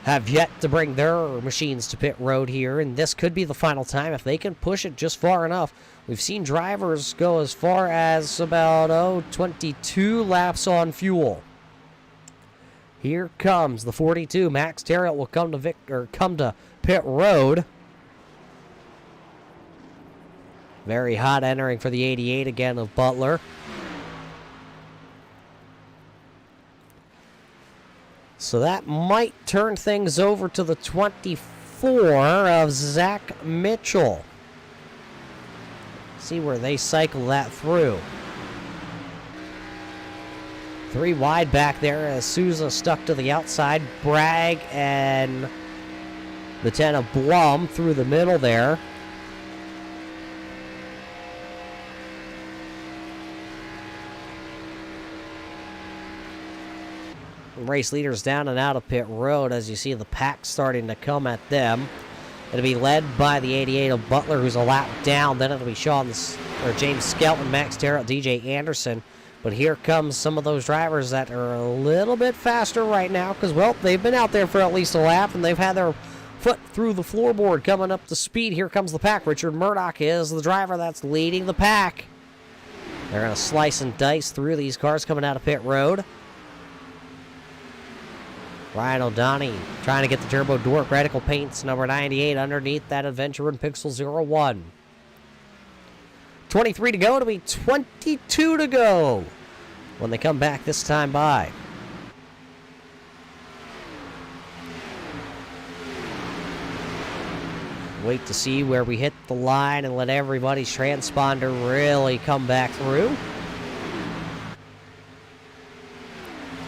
Speaker 2: have yet to bring their machines to pit road here, and this could be the final time if they can push it just far enough. We've seen drivers go as far as about 22 laps on fuel. Here comes the 42. Max Terriot will come to pit road. Very hot entering for the 88 again of Butler. So that might turn things over to the 24 of Zach Mitchell. See where they cycle that through. 3 wide back there as Souza stuck to the outside. Bragg and the 10 of Blum through the middle there. Race leaders down and out of pit road as you see the pack starting to come at them. It'll be led by the 88 of Butler, who's a lap down. Then it'll be James Skelton, Max Terriot, DJ Anderson. But here comes some of those drivers that are a little bit faster right now because, well, they've been out there for at least a lap and they've had their foot through the floorboard coming up to speed. Here comes the pack. Richard Murdoch is the driver that's leading the pack. They're going to slice and dice through these cars coming out of pit road. Ryan O'Donnell trying to get the Turbo Dork Radical Paints number 98 underneath that Adventure in Pixel 01. 23 to go. It'll be 22 to go when they come back this time by. Wait to see where we hit the line and let everybody's transponder really come back through.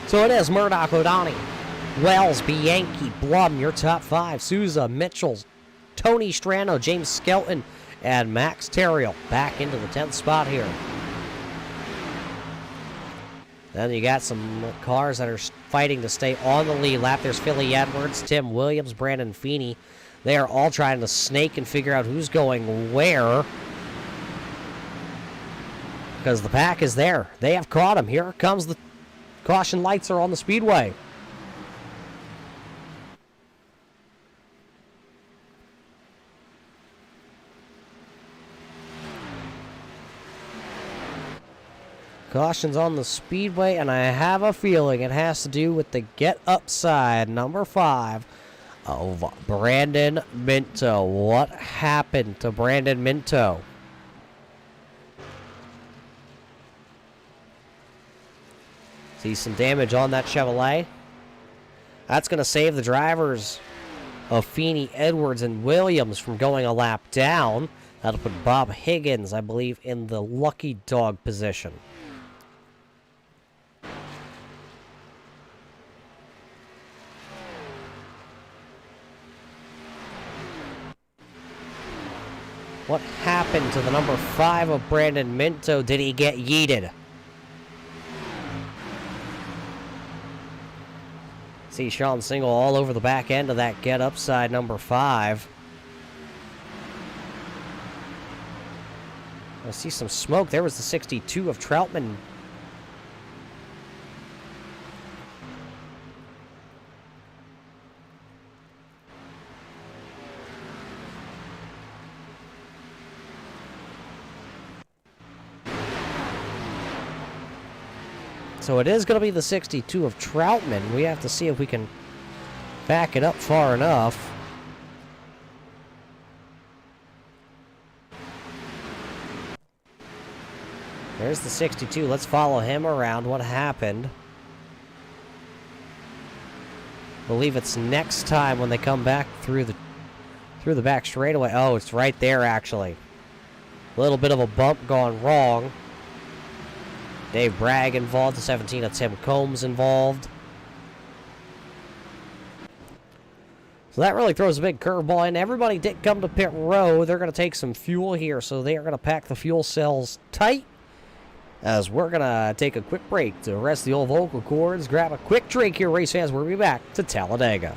Speaker 2: So it is Murdoch, O'Donnell, Wells, Bianchi, Blum, your top 5. Souza, Mitchell, Tony Strano, James Skelton, and Max Terriot back into the 10th spot here. Then you got some cars that are fighting to stay on the lead lap. There's Philly Edwards, Tim Williams, Brandon Feeney. They are all trying to snake and figure out who's going where, because the pack is there. They have caught him. Here comes the caution lights are on the speedway. Caution's on the speedway, and I have a feeling it has to do with the get upside, number 5 of Brandon Minto. What happened to Brandon Minto? See some damage on that Chevrolet. That's going to save the drivers of Feeney, Edwards, and Williams from going a lap down. That'll put Bob Higgins, I believe, in the lucky dog position. What happened to the number 5 of Brandon Minto? Did he get yeeted? See Sean Single all over the back end of that get upside number 5. I see some smoke. There was the 62 of Troutman. So it is going to be the 62 of Troutman. We have to see if we can back it up far enough. There's the 62. Let's follow him around. What happened? I believe it's next time when they come back through the back straightaway. Oh, it's right there, actually. A little bit of a bump gone wrong. Dave Bragg involved. The 17 of Tim Combs involved. So that really throws a big curveball in. Everybody did come to pit row. They're going to take some fuel here, so they are going to pack the fuel cells tight. As we're going to take a quick break to rest the old vocal cords, grab a quick drink here, race fans. We'll be back to Talladega.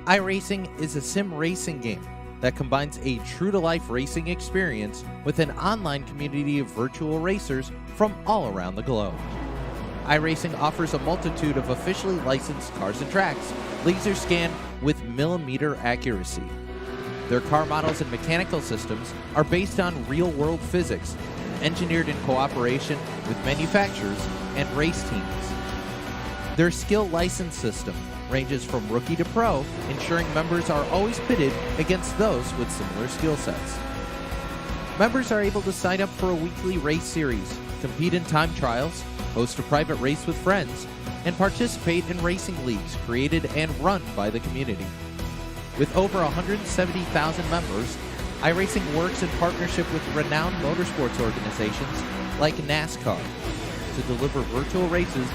Speaker 1: iRacing is a sim racing game that combines a true-to-life racing experience with an online community of virtual racers from all around the globe. iRacing offers a multitude of officially licensed cars and tracks, laser scanned with millimeter accuracy. Their car models and mechanical systems are based on real-world physics, engineered in cooperation with manufacturers and race teams. Their skill license system ranges from rookie to pro, ensuring members are always pitted against those with similar skill sets. Members are able to sign up for a weekly race series, compete in time trials, host a private race with friends, and participate in racing leagues created and run by the community. With over 170,000 members, iRacing works in partnership with renowned motorsports organizations like NASCAR to deliver virtual races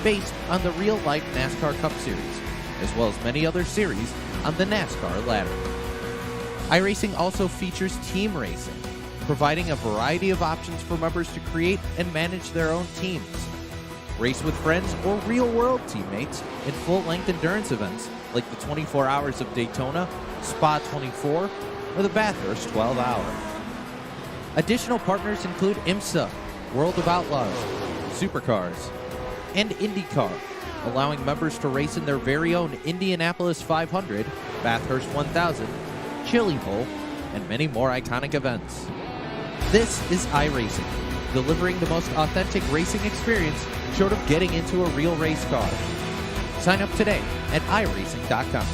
Speaker 1: based on the real-life NASCAR Cup Series, as well as many other series on the NASCAR ladder. iRacing also features team racing, providing a variety of options for members to create and manage their own teams. Race with friends or real-world teammates in full-length endurance events like the 24 Hours of Daytona, Spa 24, or the Bathurst 12 Hour. Additional partners include IMSA, World of Outlaws, Supercars, and IndyCar, allowing members to race in their very own Indianapolis 500, Bathurst 1000, Chili Bowl, and many more iconic events. This is iRacing, delivering the most authentic racing experience short of getting into a real race car. Sign up today at iRacing.com.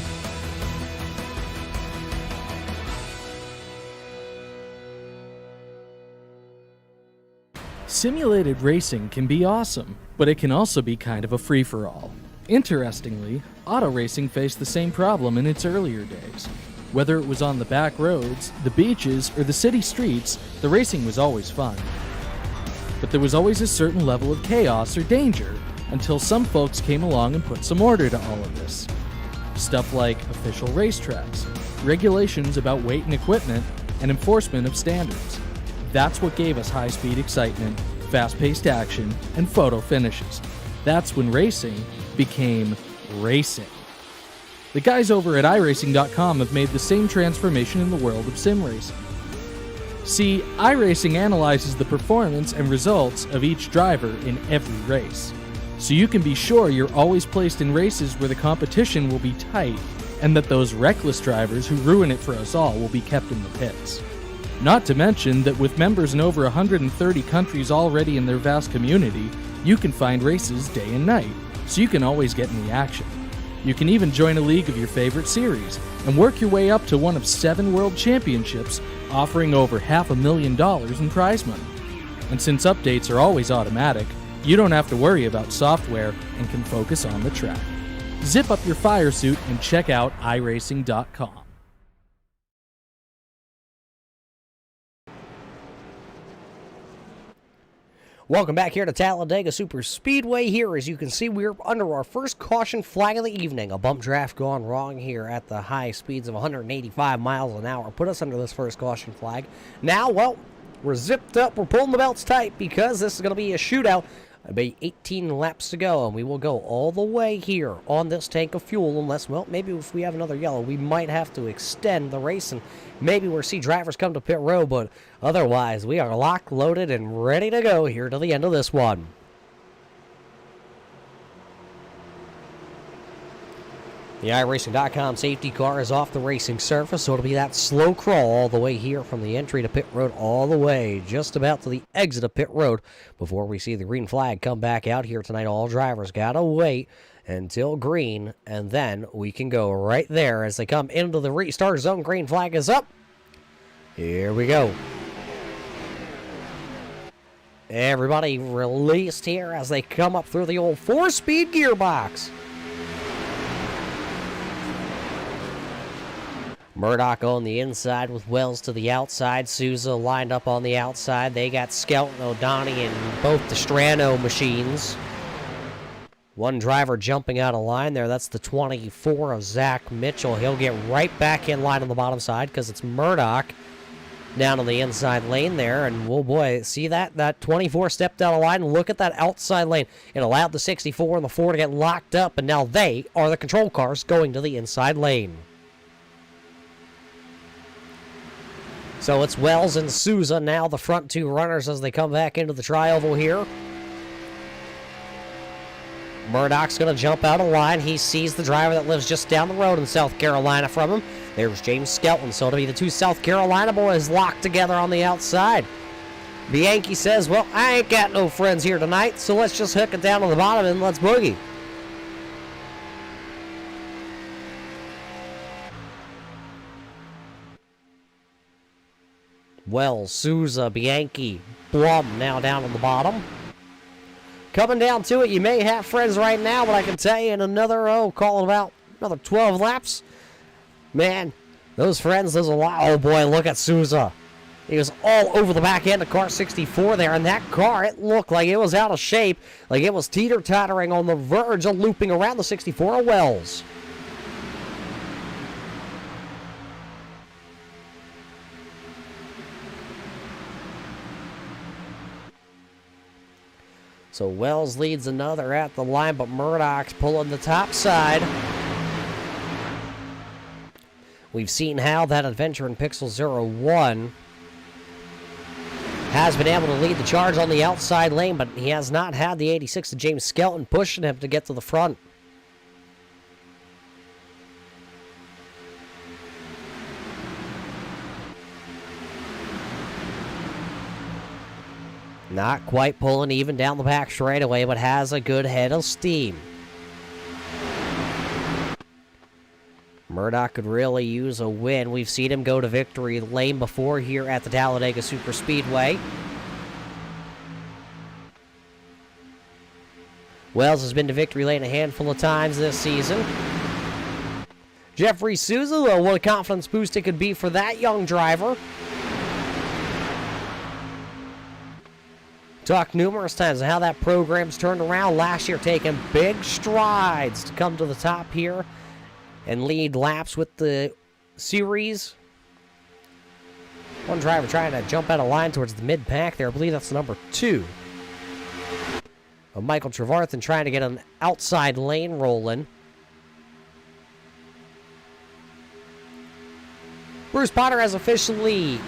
Speaker 3: Simulated racing can be awesome, but it can also be kind of a free-for-all. Interestingly, auto racing faced the same problem in its earlier days. Whether it was on the back roads, the beaches, or the city streets, the racing was always fun. But there was always a certain level of chaos or danger, until some folks came along and put some order to all of this. Stuff like official racetracks, regulations about weight and equipment, and enforcement of standards. That's what gave us high-speed excitement, fast-paced action, and photo finishes. That's when racing became racing. The guys over at iRacing.com have made the same transformation in the world of sim racing. See, iRacing analyzes the performance and results of each driver in every race, so you can be sure you're always placed in races where the competition will be tight, and that those reckless drivers who ruin it for us all will be kept in the pits. Not to mention that with members in over 130 countries already in their vast community, you can find races day and night, so you can always get in the action. You can even join a league of your favorite series, and work your way up to one of 7 world championships, offering over $500,000 in prize money. And since updates are always automatic, you don't have to worry about software and can focus on the track. Zip up your fire suit and check out iRacing.com.
Speaker 2: Welcome back here to Talladega Super Speedway. Here, as you can see, we're under our first caution flag of the evening. A bump draft gone wrong here at the high speeds of 185 miles an hour. Put us under this first caution flag. Now, well, we're zipped up. We're pulling the belts tight because this is going to be a shootout. About 18 laps to go, and we will go all the way here on this tank of fuel unless, well, maybe if we have another yellow, we might have to extend the race, and maybe we'll see drivers come to pit row, but otherwise, we are locked, loaded, and ready to go here to the end of this one. The iRacing.com safety car is off the racing surface, so it'll be that slow crawl all the way here from the entry to pit road all the way just about to the exit of pit road before we see the green flag come back out here tonight. All drivers got to wait until green, and then we can go right there as they come into the restart zone. Green flag is up. Here we go. Everybody released here as they come up through the old 4-speed gearbox. Murdoch on the inside with Wells to the outside. Souza lined up on the outside. They got Skelton, O'Donnell, and both the Strano machines. One driver jumping out of line there. That's the 24 of Zach Mitchell. He'll get right back in line on the bottom side because it's Murdoch down on the inside lane there. And, oh boy, see that? That 24 stepped out of line. Look at that outside lane. It allowed the 64 and the 4 to get locked up, and now they are the control cars going to the inside lane. So it's Wells and Souza now, the front two runners as they come back into the tri-oval here. Murdoch's going to jump out of line. He sees the driver that lives just down the road in South Carolina from him. There's James Skelton. So it'll be the two South Carolina boys locked together on the outside. Bianchi says, well, I ain't got no friends here tonight, so let's just hook it down on the bottom and let's boogie. Wells, Souza, Bianchi, Blum now down on the bottom. Coming down to it, you may have friends right now, but I can tell you in another, call it about another 12 laps. Man, those friends, there's a lot. Oh boy, look at Souza. He was all over the back end of car 64 there, and that car, it looked like it was out of shape, like it was teeter-tottering on the verge of looping around the 64 of Wells. So Wells leads another at the line, but Murdoch's pulling the top side. We've seen how that adventure in Pixel 01 has been able to lead the charge on the outside lane, but he has not had the 86 of James Skelton pushing him to get to the front. Not quite pulling even down the back straightaway, but has a good head of steam. Murdoch could really use a win. We've seen him go to victory lane before here at the Talladega Superspeedway. Wells has been to victory lane a handful of times this season. Jeffrey Souza, though, what a confidence boost it could be for that young driver. Talked numerous times on how that program's turned around last year, taking big strides to come to the top here and lead laps with the series. One driver trying to jump out of line towards the mid-pack there. I believe that's number 2. Michael Trevarthen trying to get an outside lane rolling. Bruce Potter has officially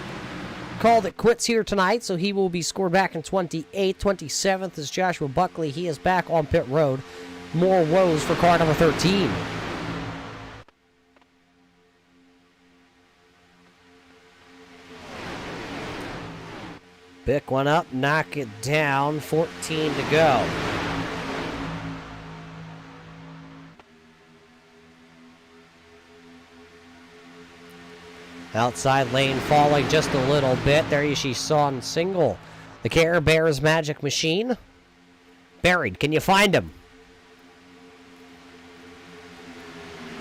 Speaker 2: called it quits here tonight, so he will be scored back in 28th. 27th is Joshua Buckley. He is back on pit road. More woes for car number 13. Pick one up, knock it down, 14 to go. Outside lane falling just a little bit. There you see Sean Single. The Care Bears Magic Machine. Buried. Can you find him?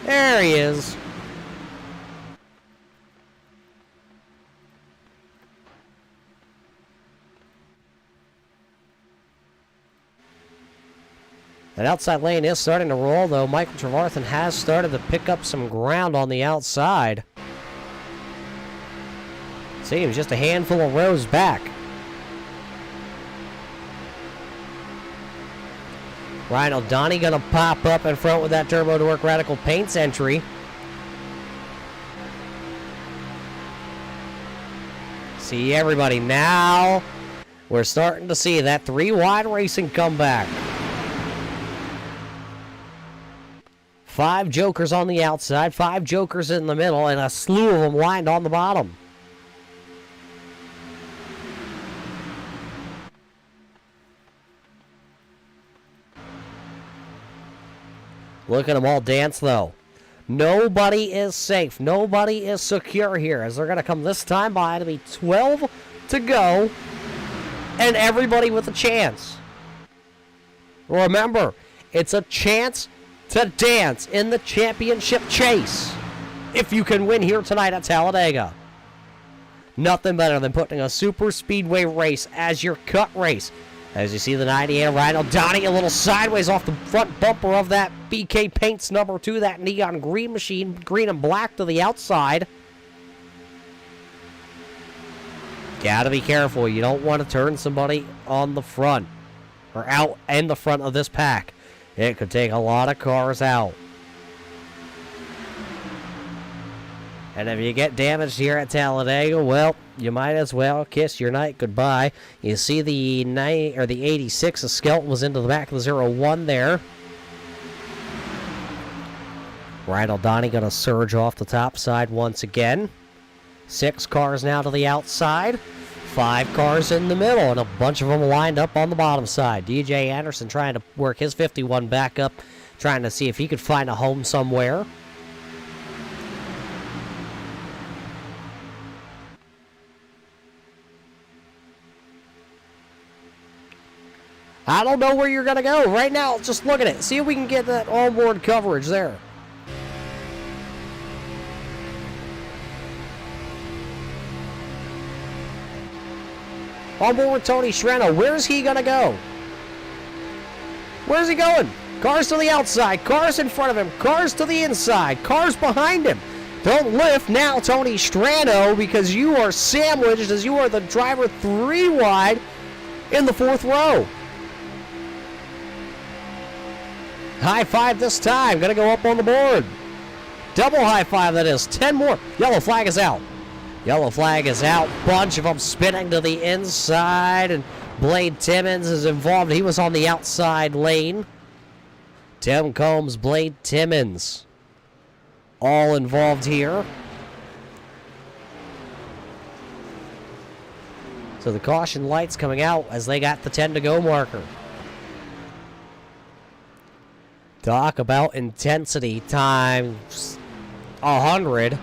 Speaker 2: There he is. That outside lane is starting to roll, though. Michael Trevarthen has started to pick up some ground on the outside. Seems just a handful of rows back. Ryan O'Donnell going to pop up in front with that Turbo to Work Radical Paints entry. See everybody now. We're starting to see that 3-wide racing comeback. 5 jokers on the outside, 5 jokers in the middle, and a slew of them lined on the bottom. Look at them all dance, though. Nobody is safe. Nobody is secure here, as they're going to come this time by to be 12 to go, and everybody with a chance. Remember, it's a chance to dance in the championship chase if you can win here tonight at Talladega. Nothing better than putting a super speedway race as your cut race. As you see the 98 Rhino Donnie a little sideways off the front bumper of that BK Paints number 2, that neon green machine, green and black to the outside. Gotta be careful. You don't want to turn somebody on the front or out in the front of this pack. It could take a lot of cars out. And if you get damaged here at Talladega, well, you might as well kiss your night goodbye. You see the 86 of Skelton was into the back of the 01 there. Ryan Donnie going to surge off the top side once again. 6 cars now to the outside. 5 cars in the middle, and a bunch of them lined up on the bottom side. DJ Anderson trying to work his 51 back up, trying to see if he could find a home somewhere. I don't know where you're going to go. Right now, just look at it. See if we can get that onboard coverage there. Onboard with Tony Strano. Where's he going to go? Where's he going? Cars to the outside. Cars in front of him. Cars to the inside. Cars behind him. Don't lift now, Tony Strano, because you are sandwiched as you are the driver 3 wide in the 4th row. High five this time. Going to go up on the board. Double high five, that is. 10 more. Yellow flag is out. Yellow flag is out. Bunch of them spinning to the inside. And Blade Timmons is involved. He was on the outside lane. Tim Combs, Blade Timmons. All involved here. So the caution lights coming out as they got the 10 to go marker. Talk about intensity times 100.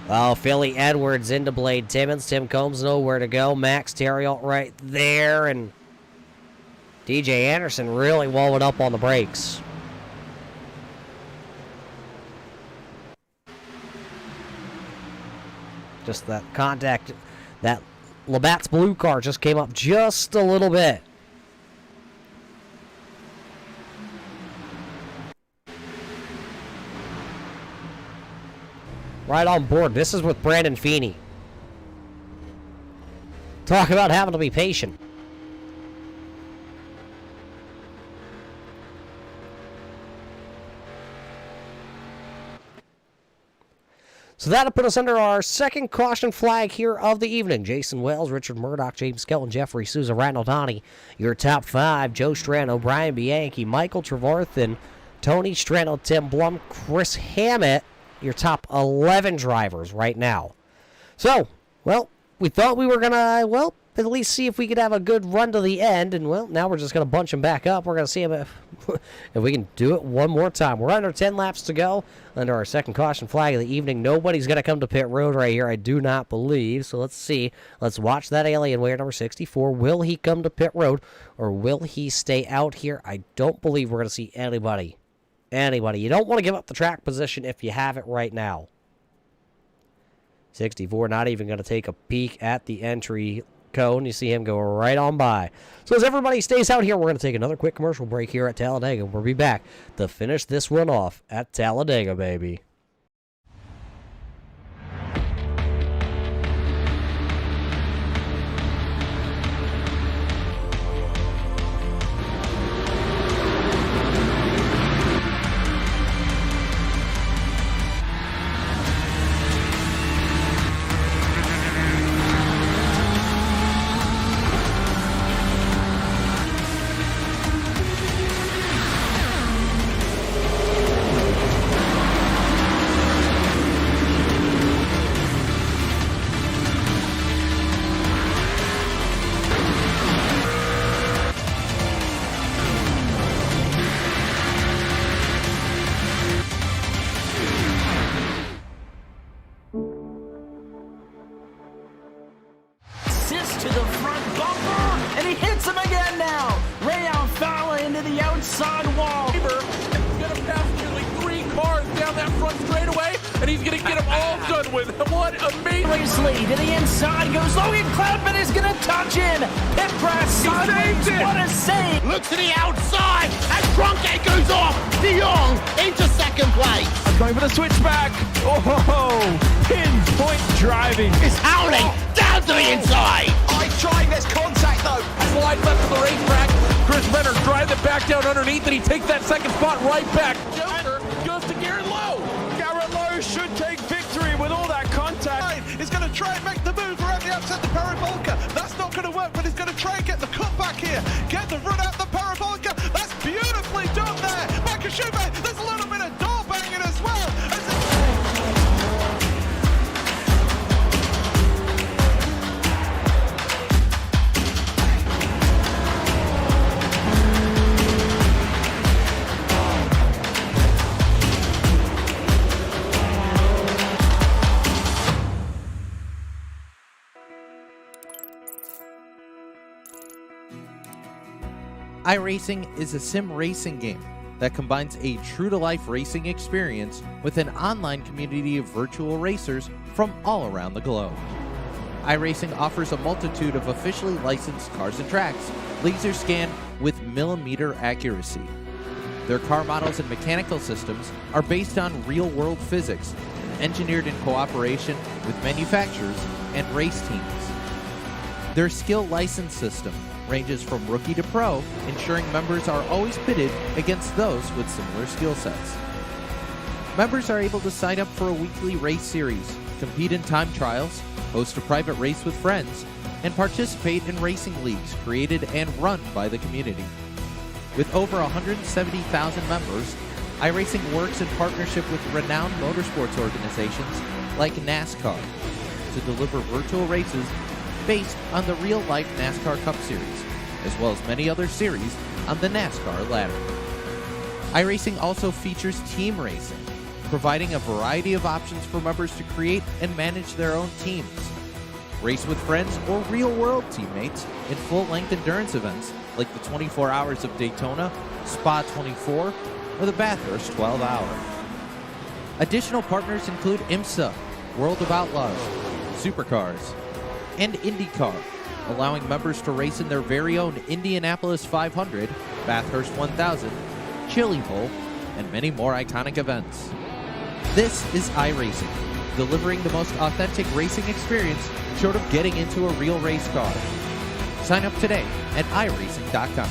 Speaker 2: Oh, Philly Edwards into Blade Timmons. Tim Combs nowhere to go. Max Terriot right there. And DJ Anderson really wallowed up on the brakes. Just that contact, that Labatt's blue car just came up just a little bit. Right on board. This is with Brandon Feeney. Talk about having to be patient. So that'll put us under our second caution flag here of the evening. Jason Wells, Richard Murdoch, James Skelton, Jeffrey Souza, Randall Donnie. Your top 5, Joe Strano, Brian Bianchi, Michael Trevarthen, Tony Strano, Tim Blum, Chris Hammett. Your top 11 drivers right now. So, well, we thought we were going to, well, at least see if we could have a good run to the end. And, well, now we're just going to bunch them back up. We're going to see if we can do it one more time. We're under 10 laps to go under our second caution flag of the evening. Nobody's going to come to pit road right here, I do not believe. So let's see. Let's watch that Alienware number 64. Will he come to pit road or will he stay out here? I don't believe we're going to see anybody. You don't want to give up the track position if you have it right now. 64 not even going to take a peek at the entry cone. You see him go right on by. So as everybody stays out here, we're going to take another quick commercial break here at Talladega. We'll be back to finish this one off at Talladega, baby.
Speaker 4: to the front bumper, and he hits him again now. Ray Alfala into the outside wall.
Speaker 5: He's going to pass nearly 3 cars down that front straightaway, and he's going to get them all done with. What amazing.
Speaker 4: Lee to the inside goes Logan Cloudman is going to touch in. Pit press sideways. What a save.
Speaker 6: Look to the outside as Cronkite goes off. De Jong into second place.
Speaker 7: Going for the switchback. Oh, pinpoint driving.
Speaker 6: It's howling down to the inside.
Speaker 8: I tried, there's contact though.
Speaker 5: Slide left of the racetrack. Chris Benner drives it back down underneath, and he takes that second spot right back. Joker goes to Garrett Lowe.
Speaker 7: Garrett Lowe should take victory with all that contact.
Speaker 8: He's going to try and make the move around the outside the parabolica. That's not going to work, but he's going to try and get the cut back here. Get the run out the parabolica. That's beautifully done there. Michael Schubert, there's a little bit of door banging as well.
Speaker 1: iRacing is a sim racing game that combines a true-to-life racing experience with an online community of virtual racers from all around the globe. iRacing offers a multitude of officially licensed cars and tracks, laser scanned with millimeter accuracy. Their car models and mechanical systems are based on real-world physics and engineered in cooperation with manufacturers and race teams. Their skill license system ranges from rookie to pro, ensuring members are always pitted against those with similar skill sets. Members are able to sign up for a weekly race series, compete in time trials, host a private race with friends, and participate in racing leagues created and run by the community. With over 170,000 members, iRacing works in partnership with renowned motorsports organizations like NASCAR to deliver virtual races based on the real-life NASCAR Cup Series, as well as many other series on the NASCAR ladder. iRacing also features team racing, providing a variety of options for members to create and manage their own teams. Race with friends or real-world teammates in full-length endurance events like the 24 Hours of Daytona, Spa 24, or the Bathurst 12 Hour. Additional partners include IMSA, World of Outlaws, Supercars, and IndyCar, allowing members to race in their very own Indianapolis 500, Bathurst 1000, Chili Bowl, and many more iconic events. This is iRacing, delivering the most authentic racing experience short of getting into a real race car. Sign up today at iRacing.com.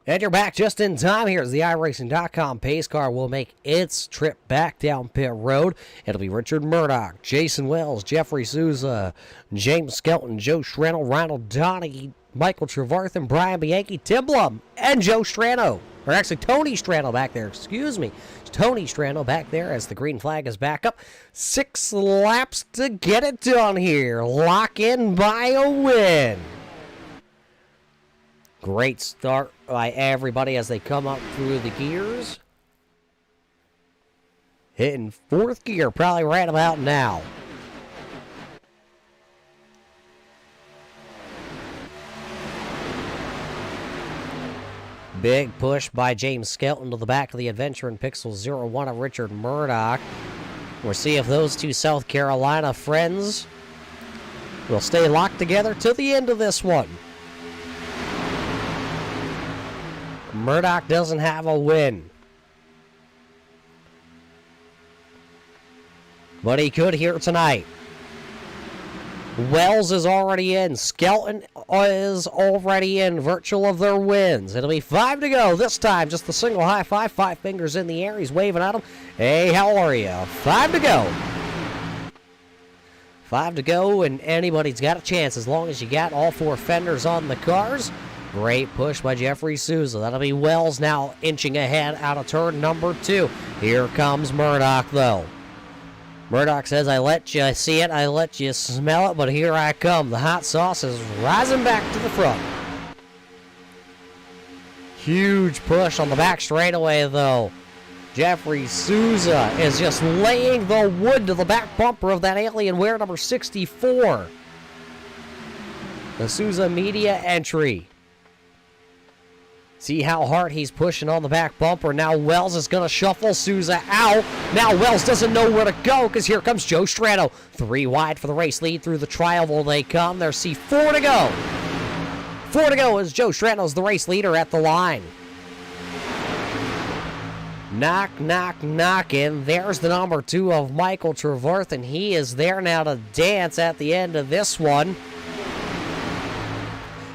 Speaker 2: And you're back just in time here as the iRacing.com pace car will make its trip back down pit road. It'll be Richard Murdoch, Jason Wells, Jeffrey Souza, James Skelton, Joe Schrenel, Ronald Donnie, Michael Trevarthen, Brian Bianchi, Tim Blum, and Joe Strano. Or actually, Tony Strano back there. Excuse me. Tony Strano back there as the green flag is back up. 6 laps to get it done here. Lock in by a win. Great start by everybody as they come up through the gears. Hitting 4th gear, probably right about now. Big push by James Skelton to the back of the Adventure in Pixel 01 of Richard Murdoch. We'll see if those two South Carolina friends will stay locked together to the end of this one. Murdoch doesn't have a win, but he could here tonight. Wells is already in. Skelton is already in. Virtual of their wins. It'll be 5 to go. This time, just the single high five. 5 fingers in the air. He's waving at them. Hey, how are you? 5 to go. 5 to go, and anybody's got a chance as long as you got all 4 fenders on the cars. Great push by Jeffrey Souza. That'll be Wells now inching ahead out of turn number 2. Here comes Murdoch, though. Murdoch says, I let you see it, I let you smell it, but here I come. The hot sauce is rising back to the front. Huge push on the back straightaway, though. Jeffrey Souza is just laying the wood to the back bumper of that Alienware number 64. The Souza media entry. See how hard he's pushing on the back bumper. Now Wells is going to shuffle Souza out. Now Wells doesn't know where to go because here comes Joe Strano. 3 wide for the race lead. Through the tri-oval they come. There's C4 to go. 4 to go as Joe Strano's the race leader at the line. Knock, knock, knock, and there's the number 2 of Michael Trevorth, and he is there now to dance at the end of this one.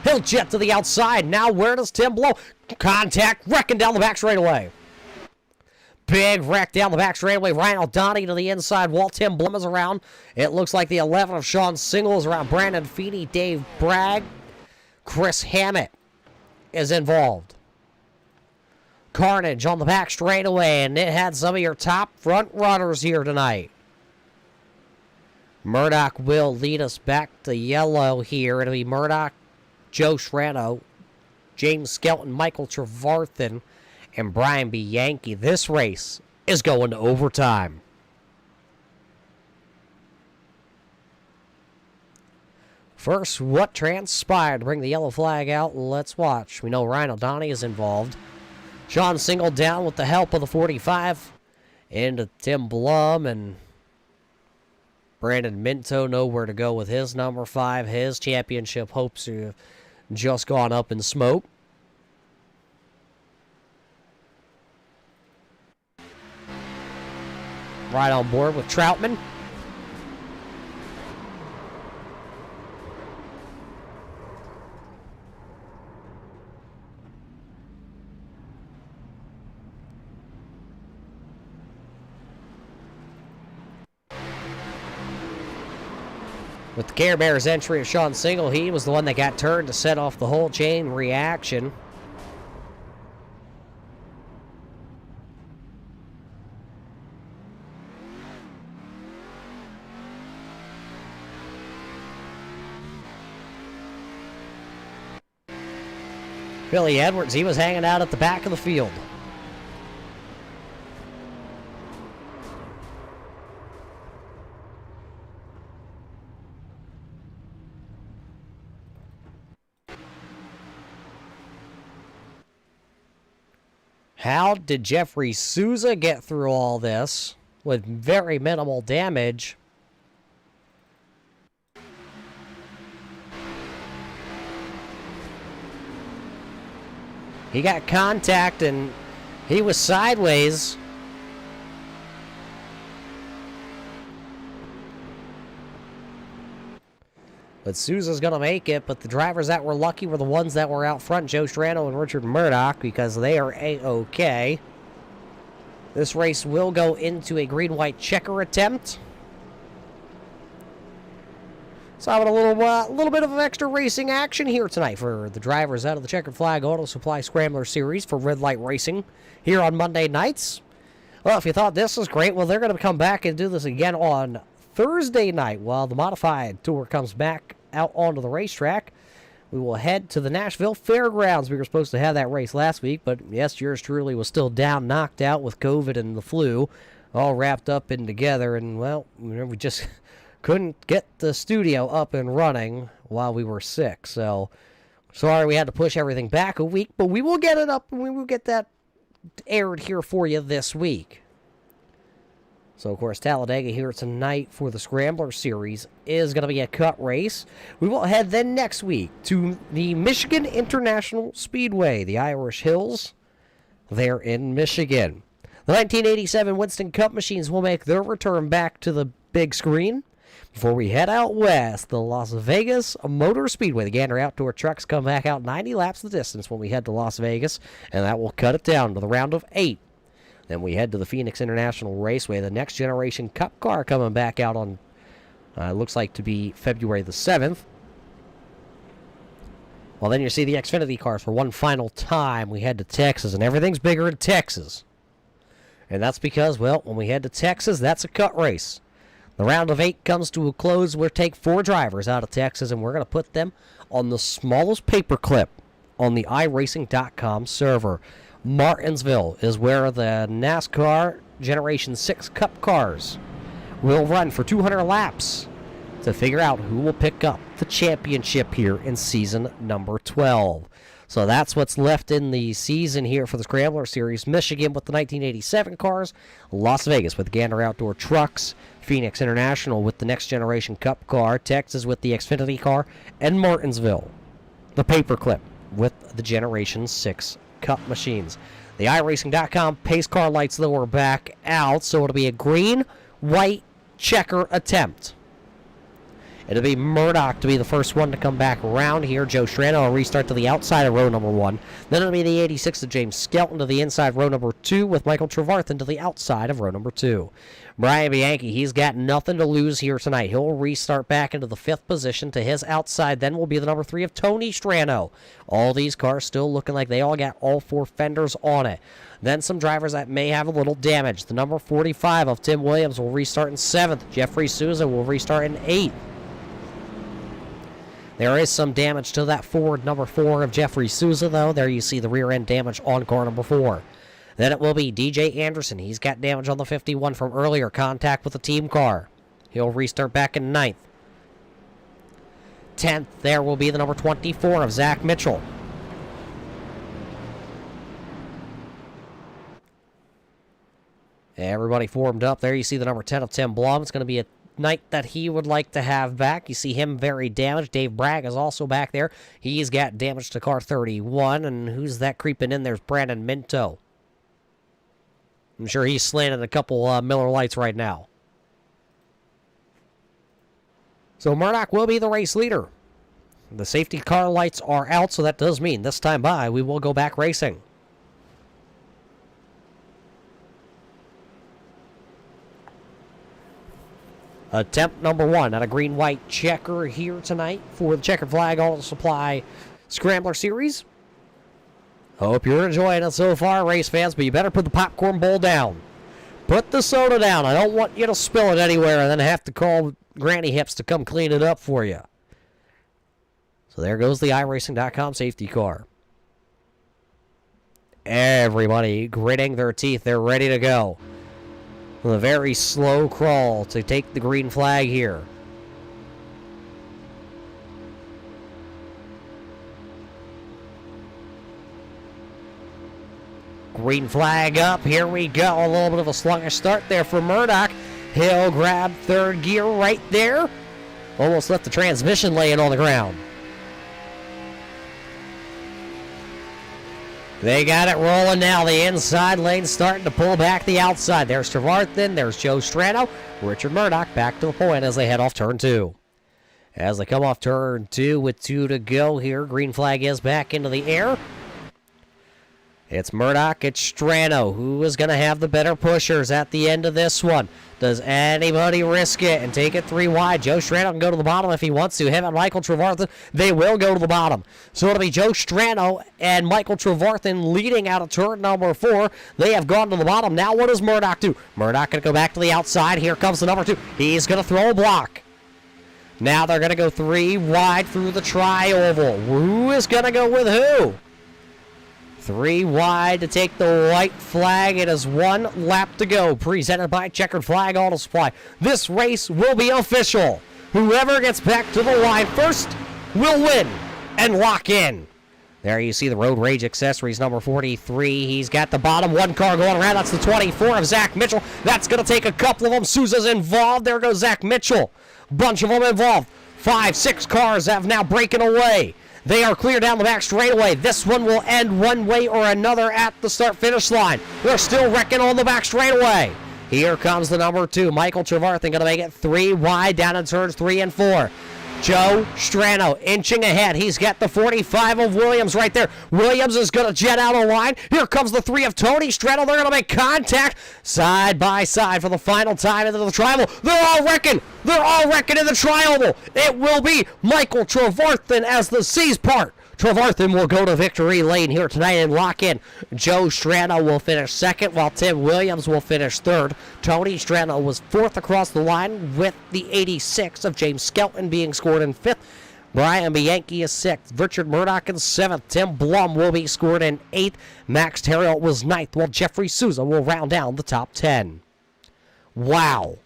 Speaker 2: He'll jet to the outside. Now where does Tim blow? Contact, wrecking down the back straightaway. Big wreck down the back straightaway. Ryan O'Donnell to the inside wall. Tim Blum is around. It looks like the 11 of Sean Single is around. Brandon Feeney, Dave Bragg. Chris Hammett is involved. Carnage on the back straightaway, and it had some of your top front runners here tonight. Murdoch will lead us back to yellow here. It'll be Murdoch, Joe Strano, James Skelton, Michael Trevarthen, and Brian B. Yankee. This race is going to overtime. First, what transpired to bring the yellow flag out? Let's watch. We know Ryan O'Donnell is involved. Sean Single down with the help of the 45. Into Tim Blum, and Brandon Minto know where to go with his number 5. His championship hopes have just gone up in smoke. Right on board with Troutman. With the Care Bears entry of Sean Single, he was the one that got turned to set off the whole chain reaction. Billy Edwards, he was hanging out at the back of the field. How did Jeffrey Souza get through all this with very minimal damage? He got contact and he was sideways. But Souza's going to make it, but the drivers that were lucky were the ones that were out front, Joe Strano and Richard Murdoch, because they are A-OK. This race will go into a green-white checker attempt. So having a little bit of extra racing action here tonight for the drivers out of the Checkered Flag Auto Supply Scrambler Series for Red Light Racing here on Monday nights. Well, if you thought this was great, well, they're going to come back and do this again on Thursday night while the Modified Tour comes back out onto the racetrack. We will head to the Nashville Fairgrounds. We were supposed to have that race last week, but yes, yours truly was still down, knocked out with COVID and the flu, all wrapped up in together, and, well, we just couldn't get the studio up and running while we were sick, so sorry we had to push everything back a week, but we will get it up, and we will get that aired here for you this week. So, of course, Talladega here tonight for the Scrambler Series is going to be a cut race. We will head then next week to the Michigan International Speedway, the Irish Hills, there in Michigan. The 1987 Winston Cup machines will make their return back to the big screen. Before we head out west, the Las Vegas Motor Speedway. The Gander Outdoor trucks come back out 90 laps the distance when we head to Las Vegas, and that will cut it down to the round of 8. Then we head to the Phoenix International Raceway. The Next Generation Cup car coming back out on, looks like to be February the 7th. Well, then you see the Xfinity cars for one final time. We head to Texas, and everything's bigger in Texas. And that's because, well, when we head to Texas, that's a cut race. The round of 8 comes to a close. We'll take 4 drivers out of Texas, and we're going to put them on the smallest paperclip on the iRacing.com server. Martinsville is where the NASCAR Generation 6 Cup cars will run for 200 laps to figure out who will pick up the championship here in season number 12. So that's what's left in the season here for the Scrambler Series. Michigan with the 1987 cars, Las Vegas with Gander Outdoor trucks, Phoenix International with the Next Generation Cup car, Texas with the Xfinity car, and Martinsville, the paperclip with the Generation 6 Cup machines. The iRacing.com pace car lights, though, are back out, so it'll be a green, white, checker attempt. It'll be Murdoch to be the first one to come back around here. Joe Strano will restart to the outside of row number 1. Then it'll be the 86 of James Skelton to the inside row number 2 with Michael Trevarthen to the outside of row number 2. Brian Bianchi, he's got nothing to lose here tonight. He'll restart back into the 5th position to his outside. Then will be the number 3 of Tony Strano. All these cars still looking like they all got all 4 fenders on it. Then some drivers that may have a little damage. The number 45 of Tim Williams will restart in 7th. Jeffrey Souza will restart in 8th. There is some damage to that Ford number 4 of Jeffrey Souza, though. There you see the rear end damage on car number 4. Then it will be DJ Anderson. He's got damage on the 51 from earlier contact with the team car. He'll restart back in 9th. 10th, there will be the number 24 of Zach Mitchell. Everybody formed up. There you see the number 10 of Tim Blum. It's going to be a night that he would like to have back. You see him very damaged. Dave Bragg is also back there. He's got damage to car 31. And who's that creeping in? There's Brandon Minto. I'm sure he's slanting a couple Miller Lights right now. So Murdoch will be the race leader. The safety car lights are out, so that does mean this time by we will go back racing. Attempt number 1 at a green-white checker here tonight for the Checkered Flag Auto Supply Scrambler Series. Hope you're enjoying it so far, race fans, but you better put the popcorn bowl down. Put the soda down. I don't want you to spill it anywhere and then have to call Granny Hips to come clean it up for you. So there goes the iRacing.com safety car. Everybody gritting their teeth. They're ready to go. With a very slow crawl to take the green flag here. Green flag up. Here we go. A little bit of a sluggish start there for Murdoch. He'll grab third gear right there. Almost left the transmission laying on the ground. They got it rolling now. The inside lane starting to pull back the outside. There's Trevarthen. There's Joe Strano. Richard Murdoch back to the point as they head off turn 2. As they come off turn 2 with 2 to go here. Green flag is back into the air. It's Murdoch, it's Strano. Who is going to have the better pushers at the end of this one? Does anybody risk it and take it 3 wide? Joe Strano can go to the bottom if he wants to. Him and Michael Trevarthen, they will go to the bottom. So it'll be Joe Strano and Michael Trevarthen leading out of turn number 4. They have gone to the bottom. Now what does Murdoch do? Murdoch going to go back to the outside. Here comes the number 2. He's going to throw a block. Now they're going to go 3 wide through the tri-oval. Who is going to go with who? 3 wide to take the white flag. It is 1 lap to go. Presented by Checkered Flag Auto Supply. This race will be official. Whoever gets back to the line first will win and lock in. There you see the Road Rage Accessories, number 43. He's got the bottom 1 car going around. That's the 24 of Zach Mitchell. That's going to take a couple of them. Sousa's involved. There goes Zach Mitchell. Bunch of them involved. 5, 6 cars have now breaking away. They are clear down the back straightaway. This one will end one way or another at the start-finish line. They're still wrecking on the back straightaway. Here comes the number 2, Michael Trevarthen, going to make it 3 wide down in turns 3 and 4. Joe Strano inching ahead. He's got the 45 of Williams right there. Williams is going to jet out of line. Here comes the 3 of Tony Strano. They're going to make contact side by side for the final time into the tri-oval. They're all wrecking. They're all wrecking in the tri-oval. It will be Michael Trevarthen as the C's part. Trevarthen will go to victory lane here tonight and lock in. Joe Strano will finish second, while Tim Williams will finish third. Tony Strano was fourth across the line, with the 86 of James Skelton being scored in fifth. Brian Bianchi is sixth. Richard Murdoch in seventh. Tim Blum will be scored in eighth. Max Terriot was ninth, while Jeffrey Souza will round down the top 10. Wow.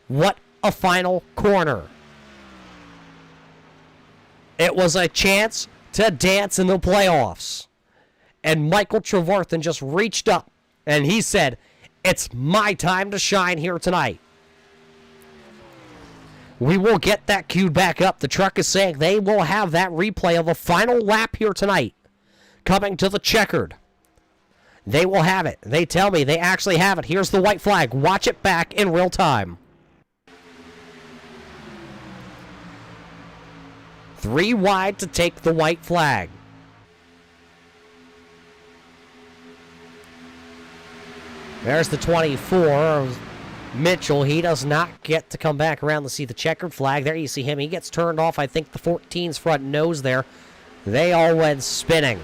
Speaker 2: What a final corner. It was a chance to dance in the playoffs. And Michael Trevarthen just reached up and he said, "It's my time to shine here tonight." We will get that queued back up. The truck is saying they will have that replay of the final lap here tonight coming to the Checkered. They will have it. They tell me they actually have it. Here's the white flag. Watch it back in real time. 3 wide to take the white flag. There's the 24, Mitchell. He does not get to come back around to see the checkered flag. There you see him. He gets turned off. I think the 14's front nose there. They all went spinning.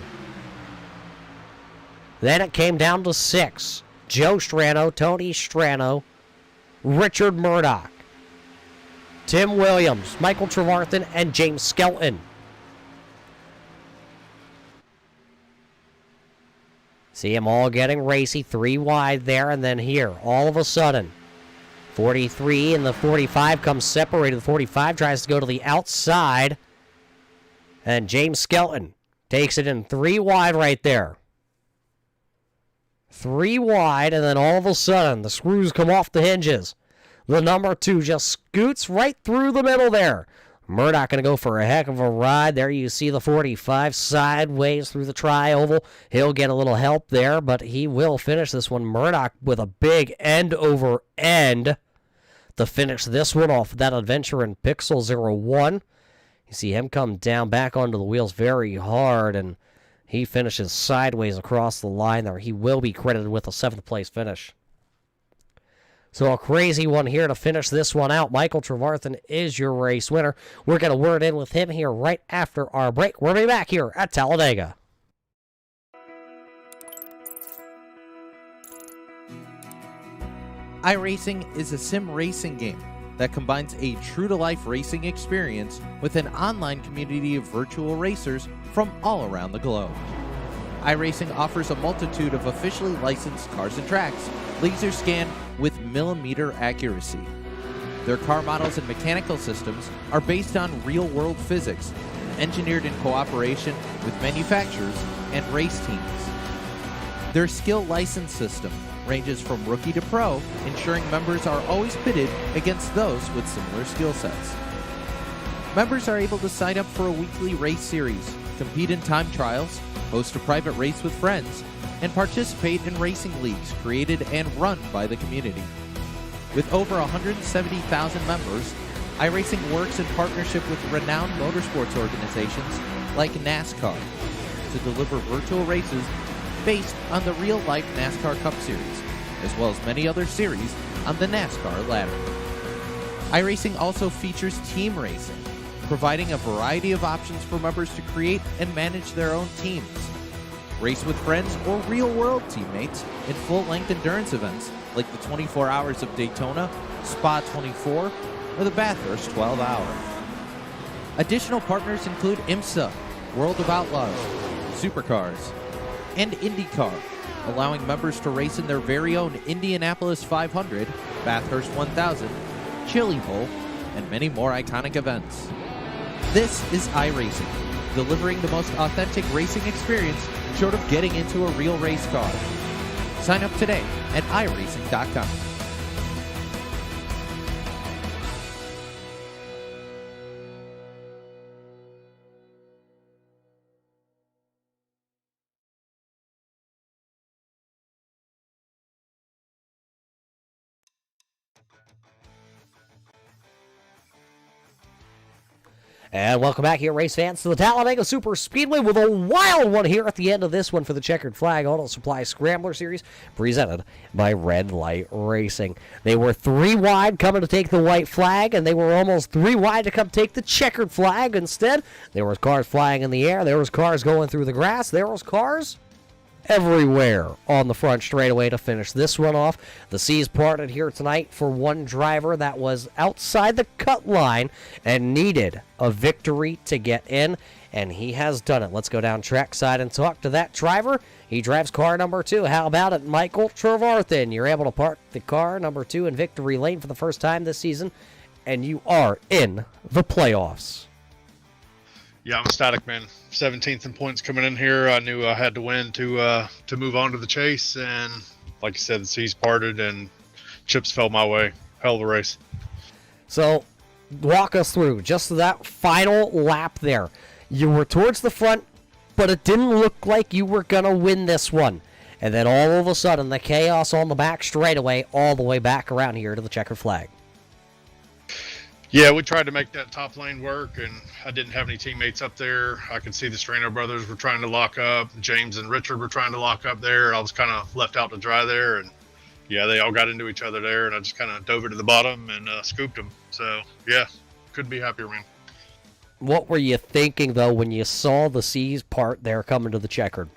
Speaker 2: Then it came down to 6. Joe Strano, Tony Strano, Richard Murdoch, Tim Williams, Michael Trevarthen, and James Skelton. See them all getting racy. 3 wide there, and then here, all of a sudden, 43 and the 45 comes separated. The 45 tries to go to the outside, and James Skelton takes it in 3 wide right there. 3 wide, and then all of a sudden, the screws come off the hinges. The number 2 just scoots right through the middle there. Murdoch going to go for a heck of a ride. There you see the 45 sideways through the tri-oval. He'll get a little help there, but he will finish this one. Murdoch with a big end over end to finish this one off. That adventure in Pixel 01. You see him come down back onto the wheels very hard, and he finishes sideways across the line there. He will be credited with a 7th place finish. So a crazy one here to finish this one out. Michael Trevarthen is your race winner. We're going to word in with him here right after our break. We'll be back here at Talladega.
Speaker 1: iRacing is a sim racing game that combines a true-to-life racing experience with an online community of virtual racers from all around the globe. iRacing offers a multitude of officially licensed cars and tracks, laser scanned with millimeter accuracy. Their car models and mechanical systems are based on real-world physics, engineered in cooperation with manufacturers and race teams. Their skill license system ranges from rookie to pro, ensuring members are always pitted against those with similar skill sets. Members are able to sign up for a weekly race series, compete in time trials, host a private race with friends, and participate in racing leagues created and run by the community. With over 170,000 members, iRacing works in partnership with renowned motorsports organizations like NASCAR to deliver virtual races based on the real-life NASCAR Cup Series, as well as many other series on the NASCAR ladder. iRacing also features team racing, providing a variety of options for members to create and manage their own teams. Race with friends or real-world teammates in full-length endurance events like the 24 Hours of Daytona, Spa 24, or the Bathurst 12 Hour. Additional partners include IMSA, World of Outlaws, Supercars, and IndyCar, allowing members to race in their very own Indianapolis 500, Bathurst 1000, Chili Bowl, and many more iconic events. This is iRacing, delivering the most authentic racing experience short of getting into a real race car. Sign up today at iRacing.com.
Speaker 2: And welcome back here, race fans, to the Talladega Super Speedway with a wild one here at the end of this one for the Checkered Flag Auto Supply Scrambler Series, presented by Red Light Racing. They were 3 wide coming to take the white flag, and they were almost 3 wide to come take the checkered flag. Instead, there was cars flying in the air, there was cars going through the grass, there was cars everywhere on the front straightaway to finish this one off. The C's parted here tonight for one driver that was outside the cut line and needed a victory to get in, and he has done it. Let's go down trackside and talk to that driver. He drives car number 2. How about it, Michael Trevarthen? You're able to park the car number 2 in victory lane for the first time this season, and you are in the playoffs.
Speaker 9: Yeah, I'm ecstatic, man. 17th in points coming in here. I knew I had to win to move on to the chase, and like you said, the seas parted and chips fell my way. Hell of a race.
Speaker 2: So, walk us through just that final lap there. You were towards the front, but it didn't look like you were going to win this one. And then all of a sudden, the chaos on the back straightaway all the way back around here to the checkered flag.
Speaker 9: Yeah, we tried to make that top lane work, and I didn't have any teammates up there. I could see the Strano brothers were trying to lock up. James and Richard were trying to lock up there. I was kind of left out to dry there, and yeah, they all got into each other there, and I just kind of dove it to the bottom and scooped them. So, yeah, couldn't be happier, man.
Speaker 2: What were you thinking, though, when you saw the C's part there coming to the checkered?